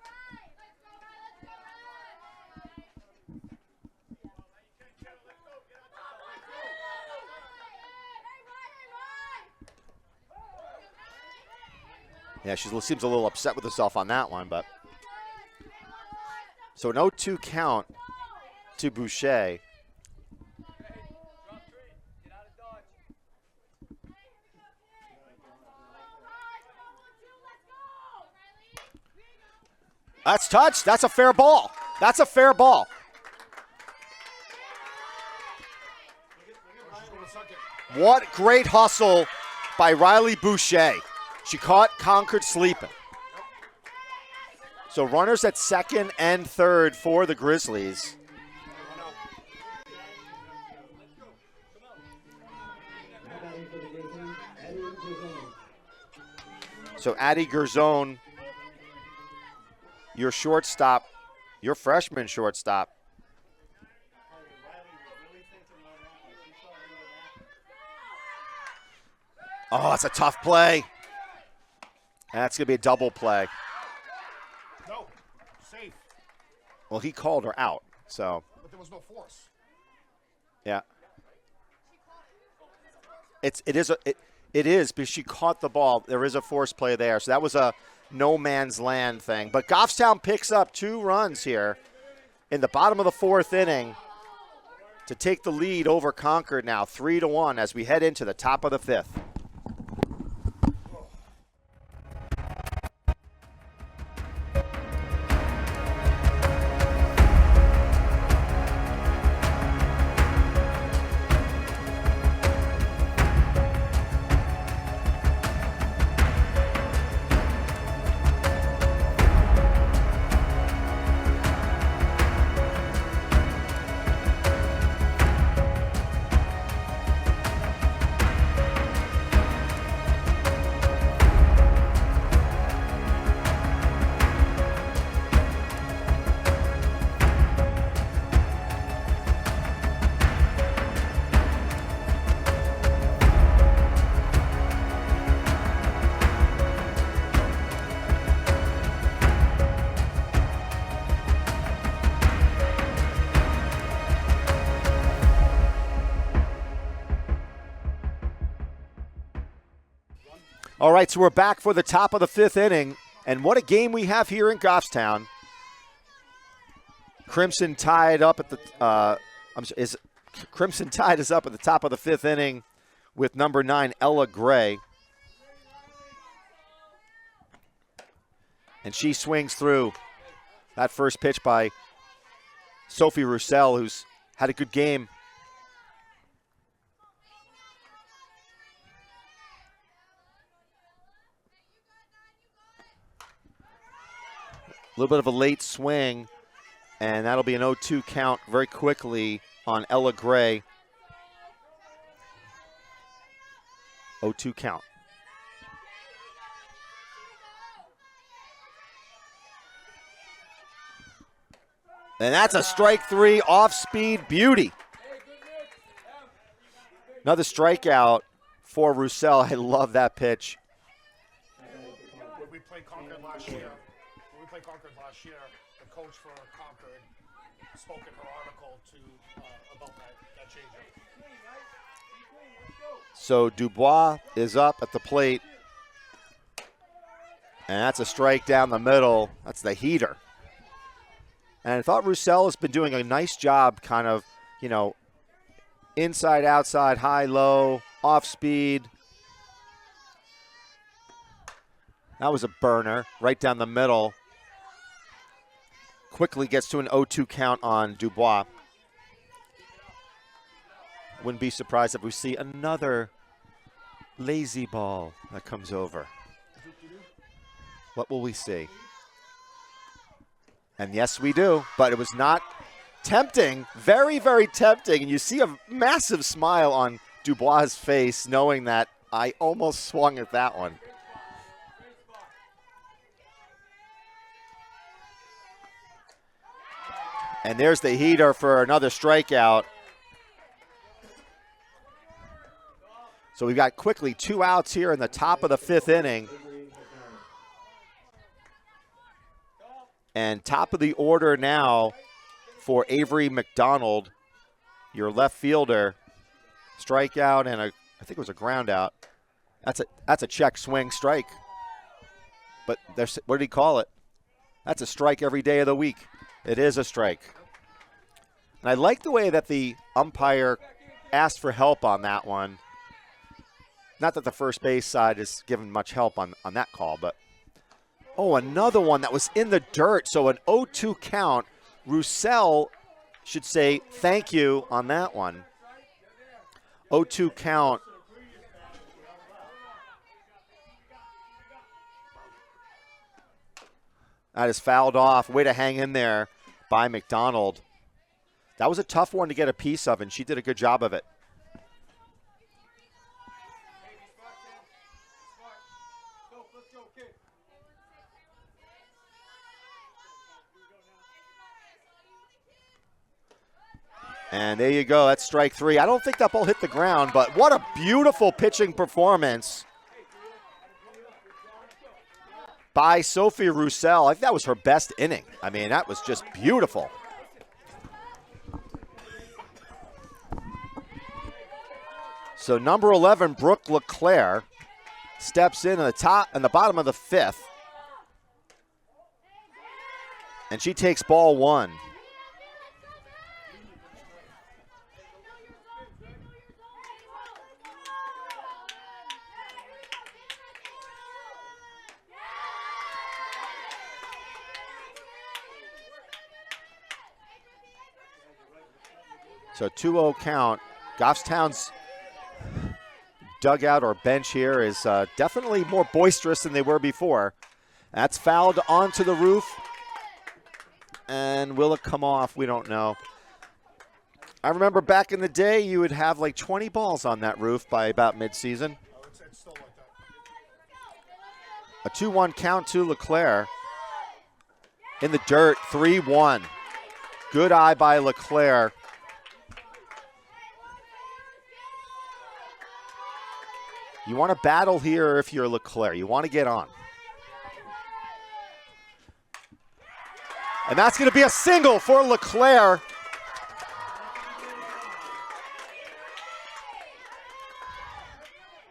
Yeah, she seems a little upset with herself on that one, but. So an 0-2 count to Boucher. That's touched. That's a fair ball. That's a fair ball. What great hustle by Riley Boucher. She caught Concord sleeping. So runners at second and third for the Grizzlies. So Addie Gerzone, your shortstop, your freshman shortstop. Oh, that's a tough play. That's going to be a double play. No, safe. Well, he called her out, so. But there was no force. Yeah. It is because she caught the ball. There is a force play there, so that was a no man's land thing. But Goffstown picks up 2 runs here in the bottom of the 4th inning to take the lead over Concord now, 3-1 as we head into the top of the 5th. All right, so we're back for the top of the 5th inning. And what a game we have here in Goffstown. Crimson Tide up at the Crimson Tide is up at the top of the 5th inning with number 9, Ella Gray. And she swings through that first pitch by Sophie Roussel, who's had a good game. A little bit of a late swing, and that'll be an 0-2 count very quickly on Ella Gray. 0-2 count. And that's a strike 3 off-speed beauty. Another strikeout for Roussel. I love that pitch. We played Concord last year. The coach for Concord spoke in her article about that changeup. So Dubois is up at the plate. And that's a strike down the middle. That's the heater. And I thought Roussel has been doing a nice job kind of, inside, outside, high, low, off speed. That was a burner right down the middle. Quickly gets to an 0-2 count on Dubois. Wouldn't be surprised if we see another lazy ball that comes over. What will we see? And yes, we do, but it was not tempting, very, very tempting. And you see a massive smile on Dubois' face knowing that I almost swung at that one. And there's the heater for another strikeout. So we've got quickly 2 outs here in the top of the 5th inning. And top of the order now for Avery McDonald, your left fielder. Strikeout and I think it was a ground out. That's a check swing strike. But what did he call it? That's a strike every day of the week. It is a strike. And I like the way that the umpire asked for help on that one. Not that the first base side is given much help on that call, but oh, another one that was in the dirt. So an 0-2 count. Roussel should say thank you on that one. 0-2 count. That is fouled off. Way to hang in there by McDonald. That was a tough one to get a piece of, and she did a good job of it. And there you go. That's strike 3. I don't think that ball hit the ground, but what a beautiful pitching performance by Sophie Roussel. I think that was her best inning. I mean, that was just beautiful. So number 11, Brooke LeClaire, steps in the bottom of the 5th. And she takes ball 1. So 2-0 count. Goffstown's dugout or bench here is definitely more boisterous than they were before. That's fouled onto the roof. And will it come off? We don't know. I remember back in the day, you would have like 20 balls on that roof by about midseason. It's still like that. A 2-1 count to LeClaire. In the dirt, 3-1. Good eye by LeClaire. You want to battle here if you're LeClaire. You want to get on. And that's going to be a single for LeClaire.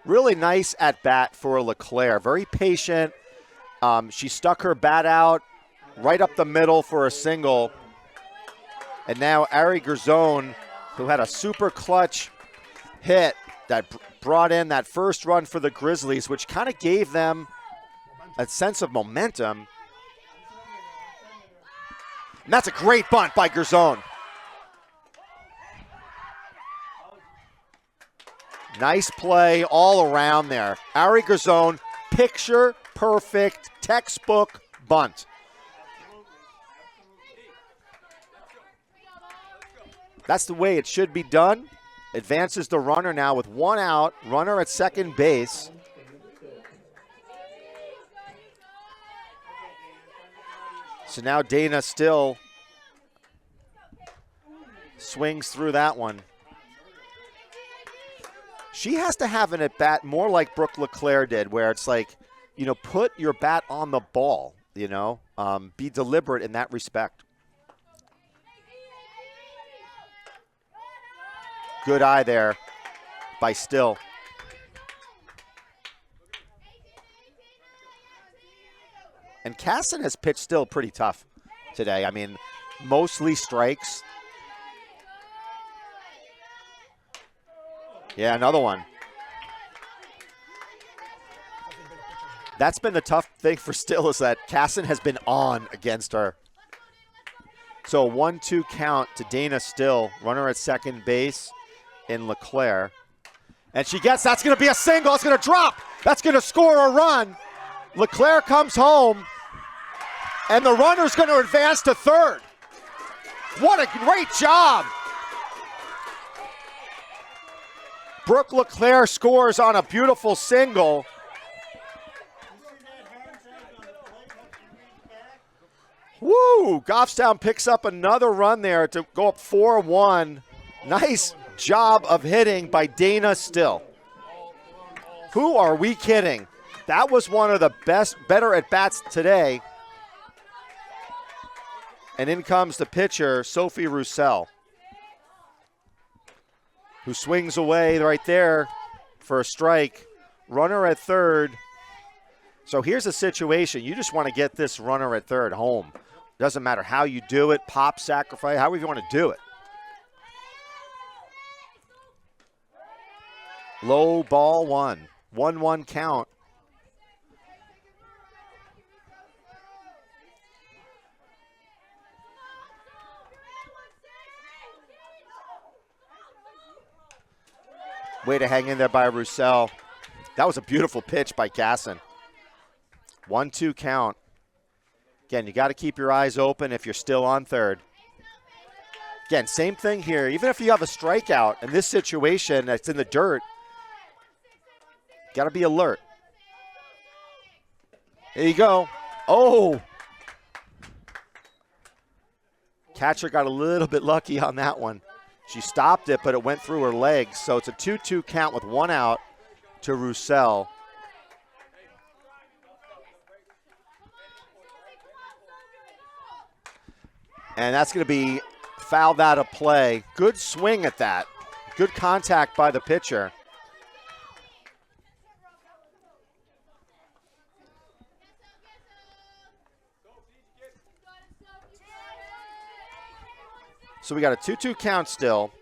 Really nice at bat for LeClaire. Very patient. She stuck her bat out right up the middle for a single. And now Ari Gerzone, who had a super clutch hit that brought in that first run for the Grizzlies, which kind of gave them a sense of momentum. And that's a great bunt by Gerzone. Nice play all around there. Ari Gerzone, picture perfect textbook bunt. That's the way it should be done. Advances the runner now with one out, runner at second base. So now Dana Still swings through that one. She has to have an at-bat more like Brooke LeClaire did, where it's like, you know, put your bat on the ball, you know, be deliberate in that respect. Good eye there by Still. And Casson has pitched Still pretty tough today. I mean, mostly strikes. Yeah, another one. That's been the tough thing for Still, is that Casson has been on against her. So a 1-2 count to Dana Still, runner at second base in LeClaire. And she gets, that's going to be a single. It's going to drop. That's going to score a run. LeClaire comes home, and the runner's going to advance to third. What a great job. Brooke LeClaire scores on a beautiful single. Woo! Goffstown picks up another run there to go up 4-1. Nice job of hitting by Dana Still. Who are we kidding? That was one of the better at-bats today. And in comes the pitcher, Sophie Roussel, who swings away right there for a strike. Runner at third. So here's a situation. You just want to get this runner at third home. Doesn't matter how you do it, pop, sacrifice, however you want to do it. Low ball one. 1-1 count. Way to hang in there by Roussel. That was a beautiful pitch by Casson. 1-2 count. Again, you got to keep your eyes open if you're still on third. Again, same thing here. Even if you have a strikeout in this situation that's in the dirt, got to be alert. There you go. Oh! Catcher got a little bit lucky on that one. She stopped it, but it went through her legs. So it's a 2-2 count with one out to Roussel. And that's going to be fouled out of play. Good swing at that. Good contact by the pitcher. So we got a 2-2 count still.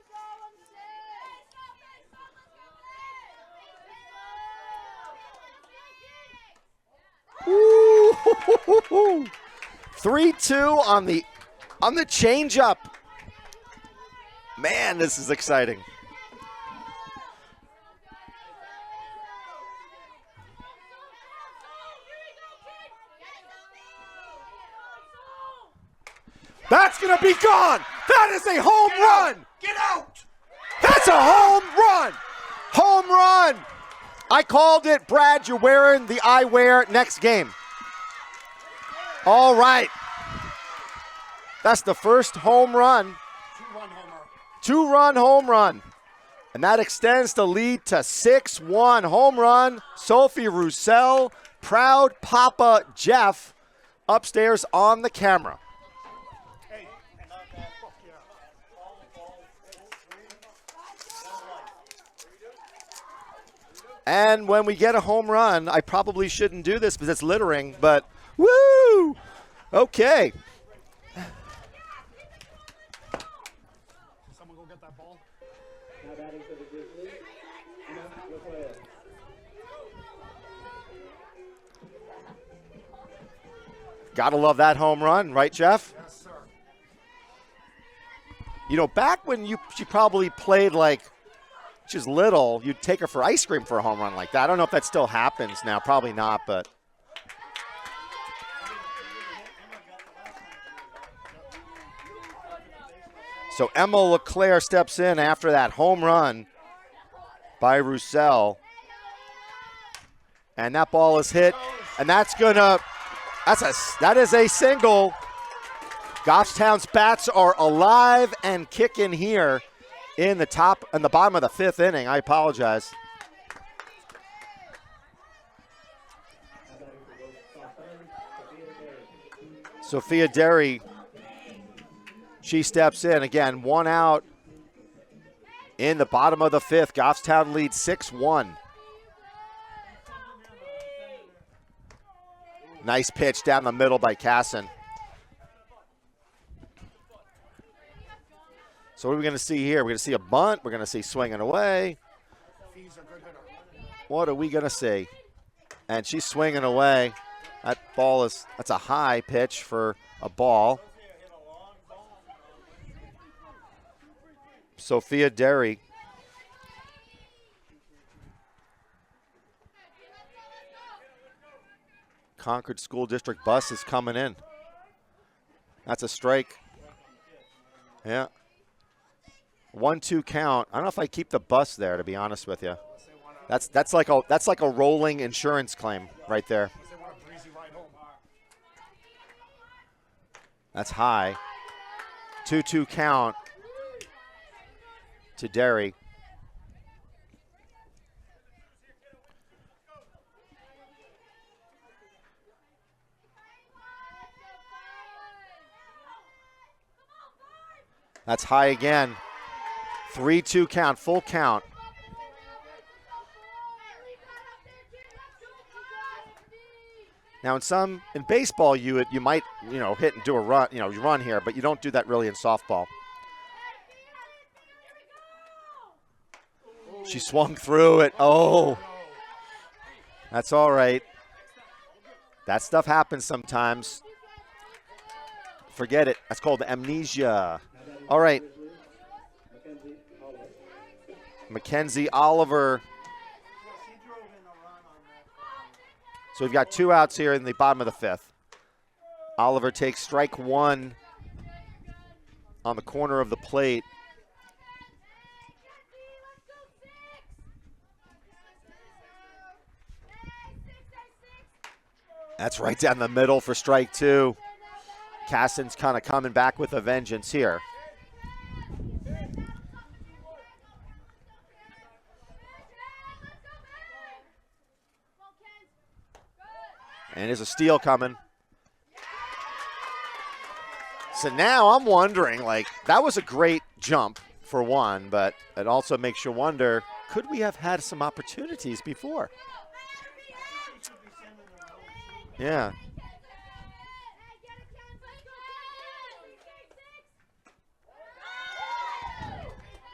Ooh, 3-2 on the changeup. Man, this is exciting. That's going to be gone. That is a home run. Get out! That's a home run. Home run. I called it. Brad, you're wearing the eyewear next game. All right. That's the first home run. Two-run homer. Two-run home run. And that extends the lead to 6-1. Home run, Sophie Roussel. Proud Papa Jeff upstairs on the camera. And when we get a home run, I probably shouldn't do this because it's littering, but woo! Okay. Someone go get that ball. Now batting for the Grizzlies, LaFleur. Gotta love that home run, right, Jeff? Yes, sir. You know, back when she probably played like she was little, you'd take her for ice cream for a home run like that. I don't know if that still happens now. Probably not, but. So Emma LeClaire steps in after that home run by Roussel. And that ball is hit, and that is a single. Goffstown's bats are alive and kicking here in the bottom of the fifth inning. I apologize. Sophia Derry, she steps in again, 1 out in the bottom of the fifth. Goffstown leads 6-1. Nice pitch down the middle by Casson. So what are we going to see here? We're going to see a bunt. We're going to see swinging away. He's a good hitter. What are we going to see? And she's swinging away. That's a high pitch for a ball. Sophia Derry. Concord School District bus is coming in. That's a strike. Yeah. 1-2 count. I don't know if I keep the bus there, to be honest with you. That's like a rolling insurance claim right there. That's high. 2-2 count to Derry. That's high again. 3-2 count, full count. Now in baseball you might, hit and do a run, you run here, but you don't do that really in softball. She swung through it. Oh. That's all right. That stuff happens sometimes. Forget it. That's called amnesia. All right. Mackenzie Oliver. So we've got 2 outs here in the bottom of the fifth. Oliver takes strike 1 on the corner of the plate. That's right down the middle for strike 2. Casson's kind of coming back with a vengeance here. And there's a steal coming. So now I'm wondering, that was a great jump for one, but it also makes you wonder, could we have had some opportunities before? Yeah.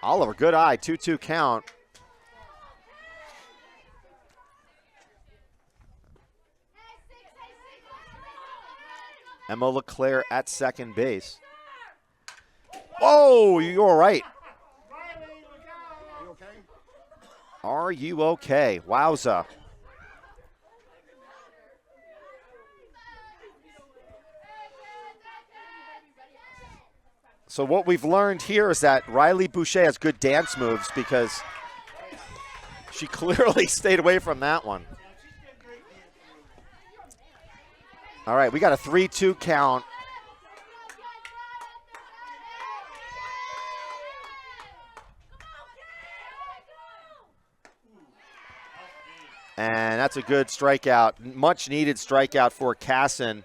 Oliver, good eye, 2-2 count. Emma LeClaire at second base. Oh, you're all right. You okay? Are you okay? Wowza. So what we've learned here is that Riley Boucher has good dance moves because she clearly stayed away from that one. All right, we got a 3-2 count. And that's a good strikeout, much needed strikeout for Casson.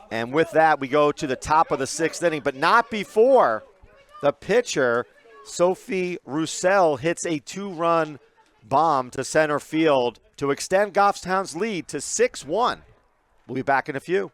And with that, we go to the top of the 6th inning, but not before the pitcher Sophie Roussel hits a 2-run bomb to center field to extend Goffstown's lead to 6-1. We'll be back in a few.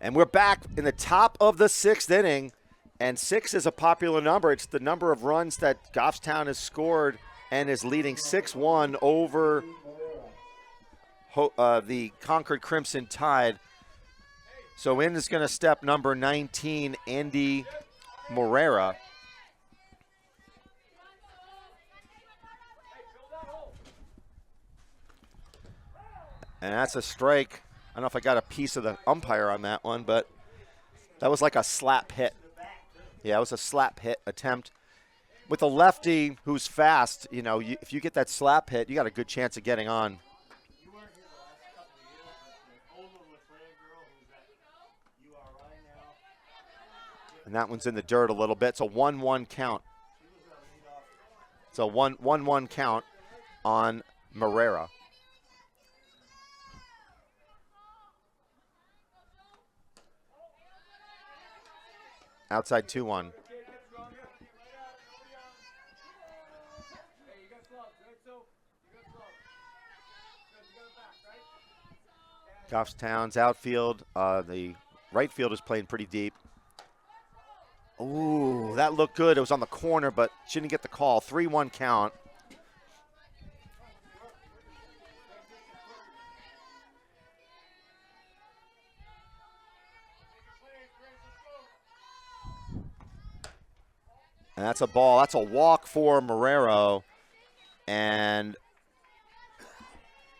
And we're back in the top of the 6th inning, and 6 is a popular number. It's the number of runs that Goffstown has scored and is leading 6-1 over the Concord Crimson Tide. So in is going to step number 19, Andy Morera. And that's a strike. I don't know if I got a piece of the umpire on that one, but that was like a slap hit. Yeah, it was a slap hit attempt. With a lefty who's fast, you know, if you get that slap hit, you got a good chance of getting on. And that one's in the dirt a little bit. It's a 1-1 count. It's a 1-1 count on Morera. Outside 2-1. Goffstown's outfield. The right field is playing pretty deep. Ooh, that looked good. It was on the corner, but she didn't get the call. 3-1 count. And that's a ball. That's a walk for Marrero. And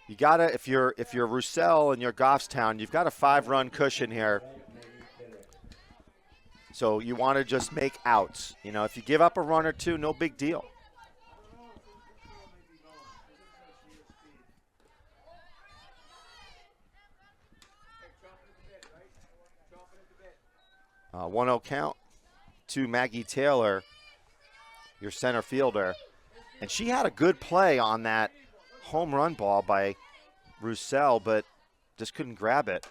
you gotta, if you're Roussel and you're Goffstown, you've got a 5-run cushion here. So you want to just make outs. You know, if you give up a run or two, no big deal. Uh, 1-0 count to Maggie Taylor, your center fielder. And she had a good play on that home run ball by Roussel, but just couldn't grab it.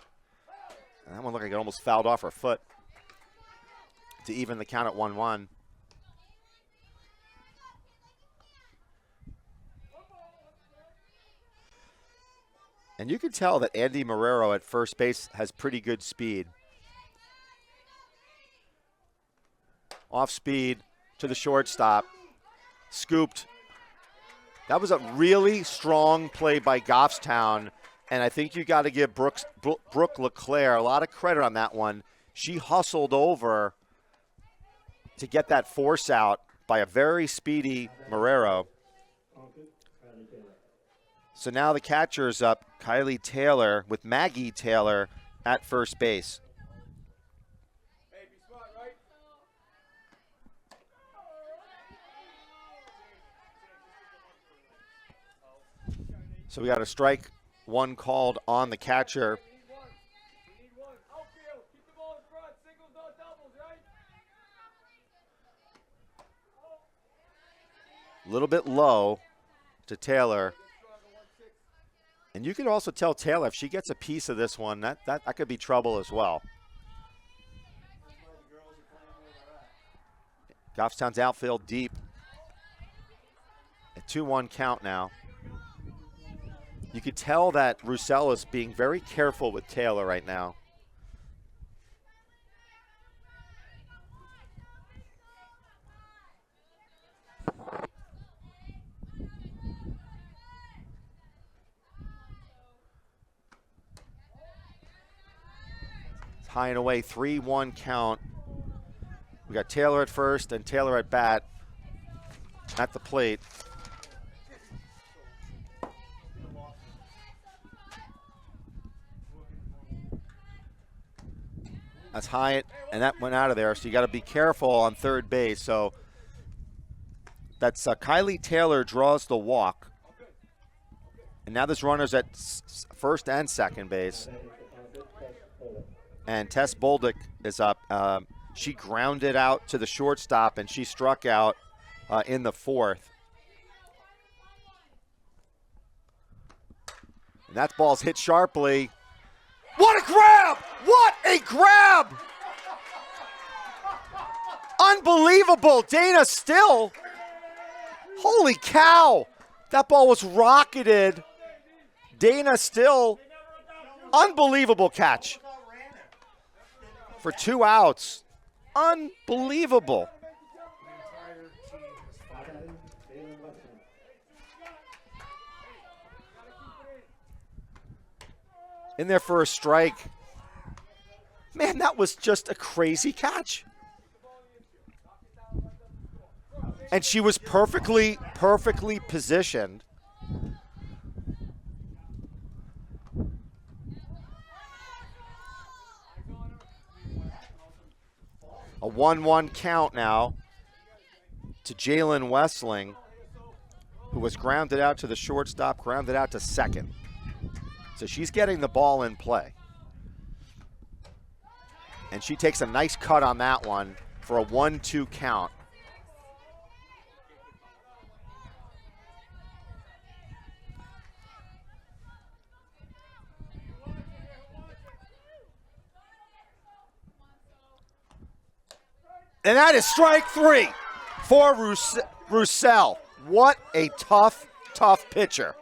And that one looked like it almost fouled off her foot to even the count at 1-1. And you can tell that Andy Marrero at first base has pretty good speed. Off speed to the shortstop. Scooped. That was a really strong play by Goffstown, and I think you got to give Brooke LeClaire a lot of credit on that one. She hustled over to get that force out by a very speedy Marrero. So now the catcher is up, Kylie Taylor, with Maggie Taylor at first base. So we got a strike one called on the catcher. A little bit low to Taylor. And you can also tell Taylor if she gets a piece of this one, that could be trouble as well. Goffstown's outfield deep. A 2-1 count now. You could tell that Roussel is being very careful with Taylor right now. It's high and away, 3-1 count. We got Taylor at first and Taylor at bat at the plate. That's high, and that went out of there, so you got to be careful on third base. So that's Kylie Taylor draws the walk. And now this runner's at first and second base. And Tess Bolduc is up. She grounded out to the shortstop, and she struck out in the fourth. And that ball's hit sharply. What a grab! What a grab! Unbelievable. Dana Still. Holy cow. That ball was rocketed. Dana Still. Unbelievable catch. For 2 outs. Unbelievable. In there for a strike. Man, that was just a crazy catch. And she was perfectly positioned. A 1-1 count now to Jalen Wessling, who was grounded out to the shortstop, grounded out to second. So she's getting the ball in play. And she takes a nice cut on that one for a 1-2 count. And that is strike 3 for Roussel. What a tough pitcher.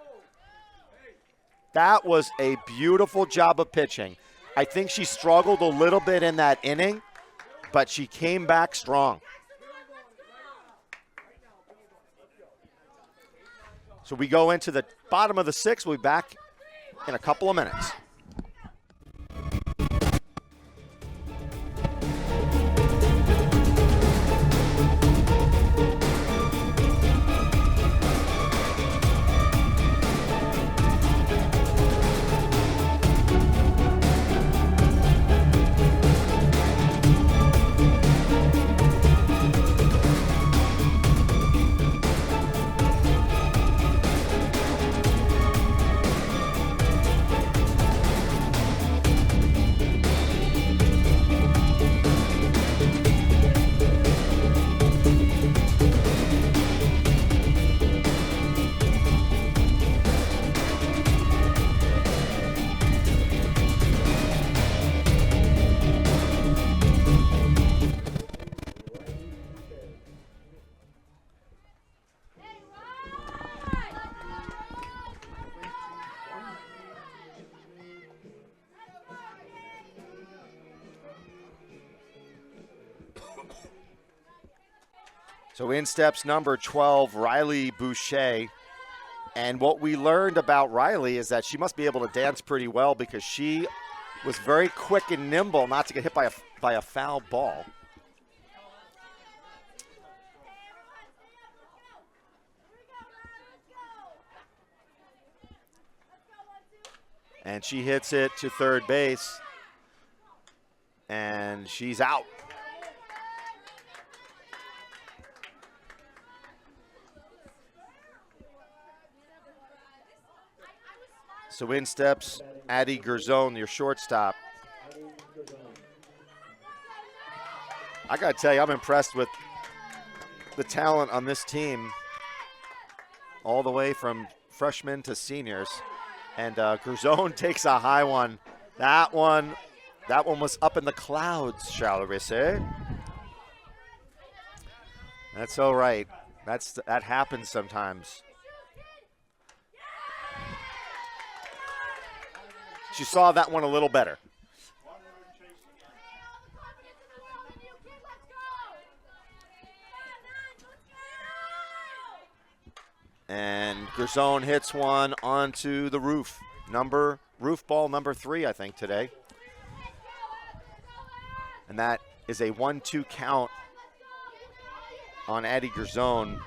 That was a beautiful job of pitching. I think she struggled a little bit in that inning, but she came back strong. So we go into the bottom of the 6th. We'll be back in a couple of minutes. So in steps number 12, Riley Boucher. And what we learned about Riley is that she must be able to dance pretty well because she was very quick and nimble not to get hit by a foul ball. And she hits it to third base. And she's out. So in steps Addie Gerzone, your shortstop. I got to tell you, I'm impressed with the talent on this team, all the way from freshmen to seniors. And Gerzone takes a high one. That one was up in the clouds, shall we say? That's all right. That happens sometimes. she saw that one a little better. And Gerzone hits one onto the roof. Roof ball number 3, I think, today. And that is a 1-2 count on Addie Gerzone.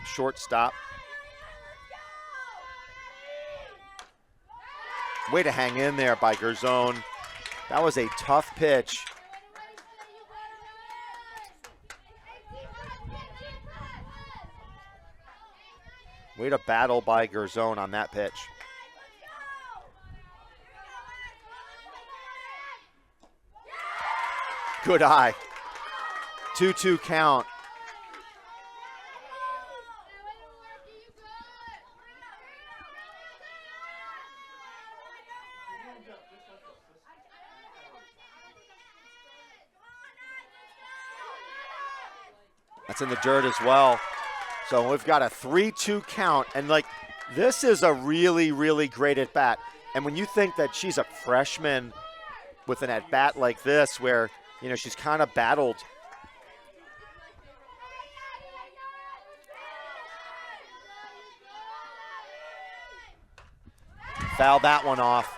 Shortstop. Way to hang in there by Gerzone. That was a tough pitch. Way to battle by Gerzone on that pitch. Good eye. 2-2 count. That's in the dirt as well. So we've got a 3-2 count. And, like, this is a really, really great at-bat. And when you think that she's a freshman with an at-bat like this where, you know, she's kind of battled. Foul that one off.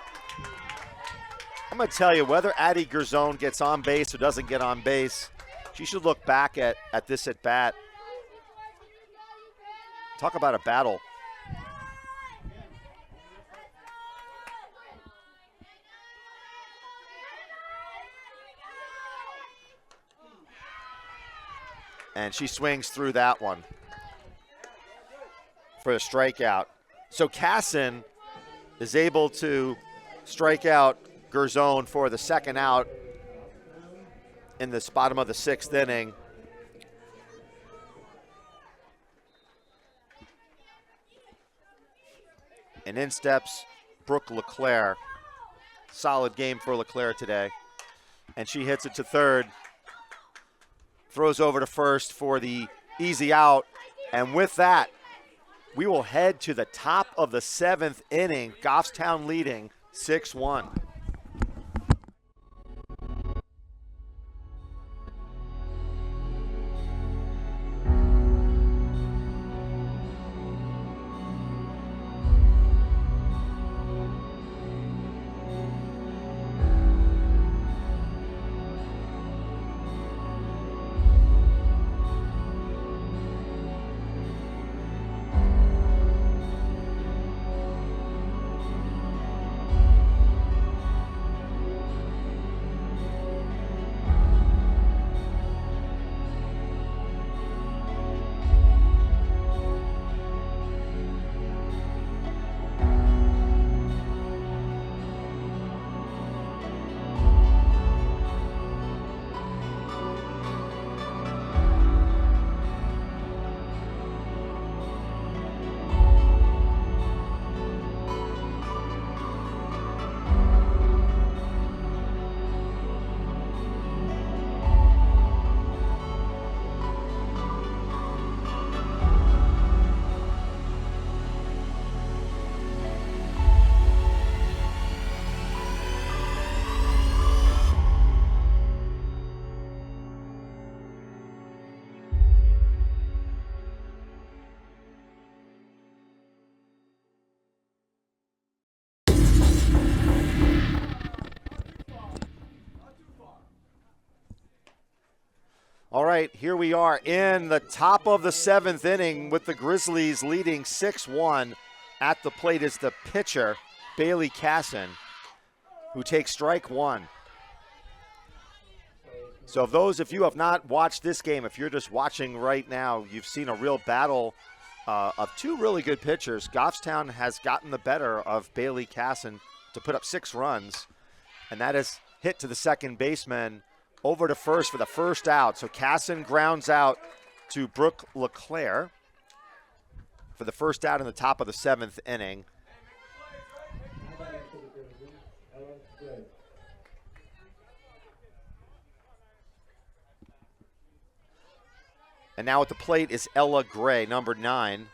I'm going to tell you, whether Addie Gerzone gets on base or doesn't get on base, she should look back at this at-bat. Talk about a battle. And she swings through that one for a strikeout. So Casson is able to strike out Gerzone for the second out in the bottom of the 6th inning. And in steps Brooke LeClaire. Solid game for LeClaire today. And she hits it to third. Throws over to first for the easy out. And with that, we will head to the top of the 7th inning. Goffstown leading 6-1. All right, here we are in the top of the 7th inning with the Grizzlies leading 6-1. At the plate is the pitcher, Bailey Casson, who takes strike one. So if you have not watched this game, if you're just watching right now, you've seen a real battle of two really good pitchers. Goffstown has gotten the better of Bailey Casson to put up 6 runs, and that is hit to the second baseman over to first for the first out. So Casson grounds out to Brooke LeClaire for the first out in the top of the 7th inning. And now at the plate is Ella Gray, number 9.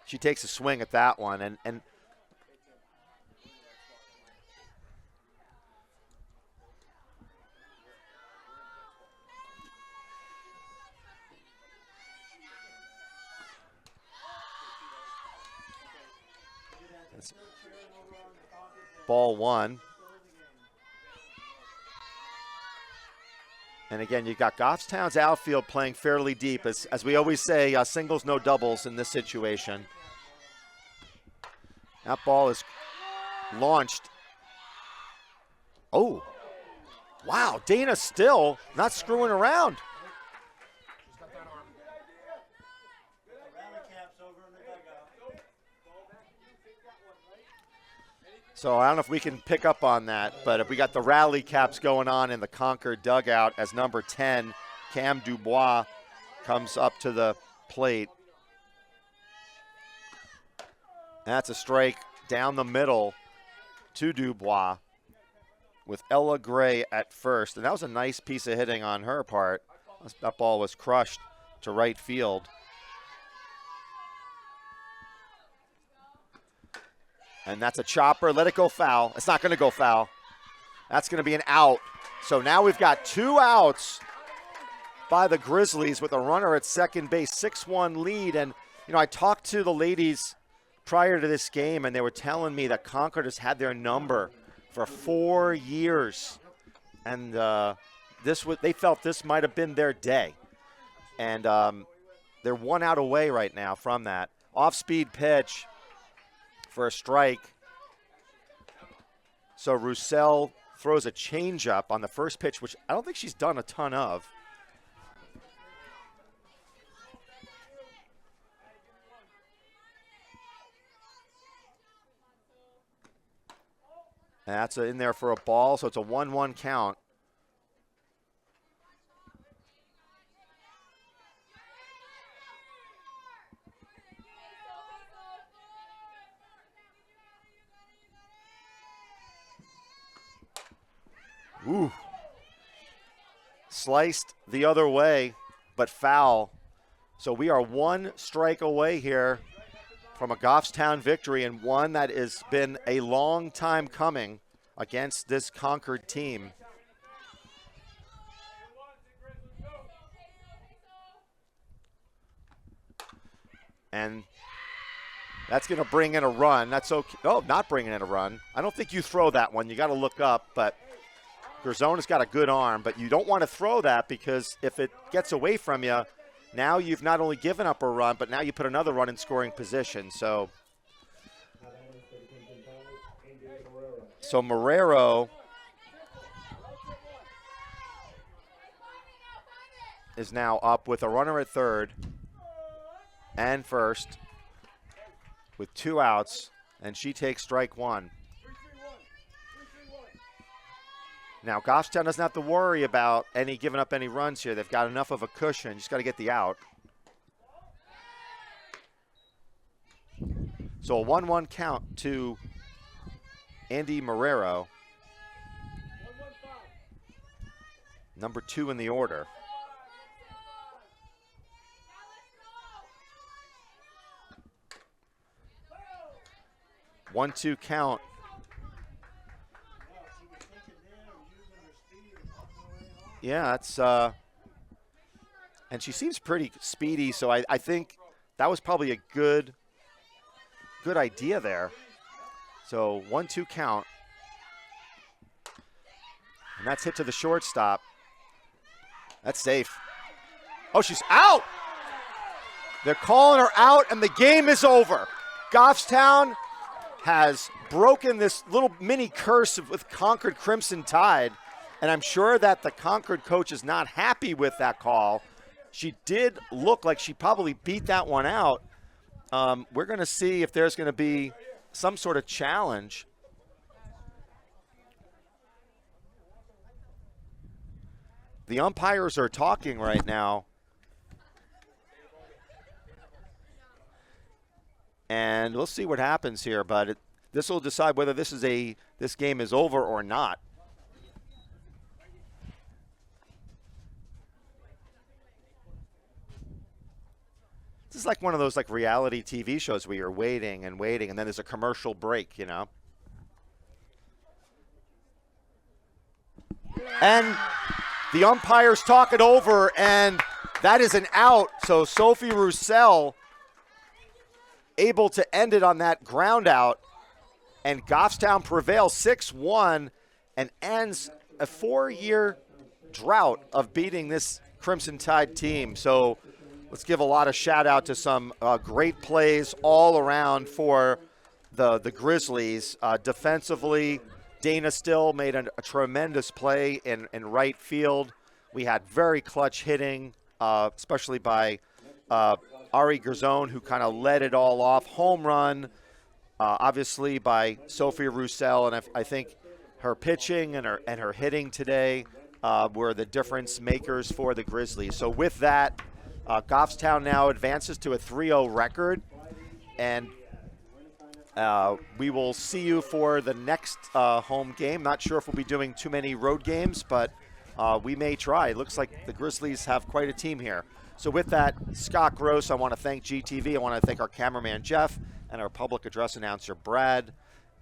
She takes a swing at that one. And It's ball one. And again, you got Goffstown's outfield playing fairly deep. As we always say, singles, no doubles in this situation. That ball is launched. Oh, wow, Dana still not screwing around. She's got that arm. So I don't know if we can pick up on that, but if we got the rally caps going on in the Concord dugout as number 10, Cam Dubois, comes up to the plate. That's a strike down the middle to Dubois with Ella Gray at first. And that was a nice piece of hitting on her part. That ball was crushed to right field. And that's a chopper. Let it go foul. It's not going to go foul. That's going to be an out. So now we've got 2 outs by the Grizzlies with a runner at second base, 6-1 lead. And, you know, I talked to the ladies prior to this game, and they were telling me that Concord has had their number for 4 years. And they felt this might have been their day. And they're 1 out away right now from that. Off-speed pitch for a strike. So Roussel throws a changeup on the first pitch, which I don't think she's done a ton of. And that's in there for a ball, so it's a 1-1 count. Ooh. Sliced the other way, but foul. So we are 1 strike away here from a Goffstown victory, and one that has been a long time coming against this Concord team. And that's going to bring in a run. That's okay. Oh, not bringing in a run. I don't think you throw that one. You got to look up, but Gerzona's got a good arm, but you don't want to throw that because if it gets away from you, now you've not only given up a run, but now you put another run in scoring position. So Marrero is now up with a runner at third and first with 2 outs, and she takes strike 1. Now, Goffstown doesn't have to worry about giving up any runs here. They've got enough of a cushion. Just got to get the out. So a 1-1 count to Andy Marrero, number 2 in the order. One-two count. Yeah, that's and she seems pretty speedy, so I think that was probably a good idea there. So 1-2 count. And that's hit to the shortstop. That's safe. Oh, she's out! They're calling her out, and the game is over. Goffstown has broken this little mini curse with Concord Crimson Tide. And I'm sure that the Concord coach is not happy with that call. She did look like she probably beat that one out. We're going to see if there's going to be some sort of challenge. The umpires are talking right now. And we'll see what happens here, but this will decide whether this game is over or not. This is like one of those reality TV shows where you're waiting and waiting, and then there's a commercial break, you know. And the umpires talk it over, and that is an out. So Sophie Roussel able to end it on that ground out. And Goffstown prevails 6-1 and ends a 4-year drought of beating this Crimson Tide team. So let's give a lot of shout out to some great plays all around for the Grizzlies. Defensively, Dana Still made a tremendous play in right field. We had very clutch hitting, especially by Ari Garzone, who kind of led it all off. Home run, obviously, by Sophia Roussel, and I think her pitching and her hitting today were the difference makers for the Grizzlies. So with that, Goffstown now advances to a 3-0 record, and we will see you for the next home game. Not sure if we'll be doing too many road games, but we may try. It looks like the Grizzlies have quite a team here. So with that, Scott Gross, I want to thank GTV. I want to thank our cameraman, Jeff, and our public address announcer, Brad.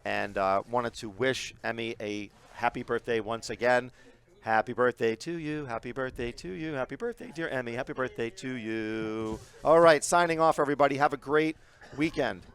And wanted to wish Emmy a happy birthday once again. Happy birthday to you. Happy birthday to you. Happy birthday, dear Emmy. Happy birthday to you. All right, signing off, everybody. Have a great weekend.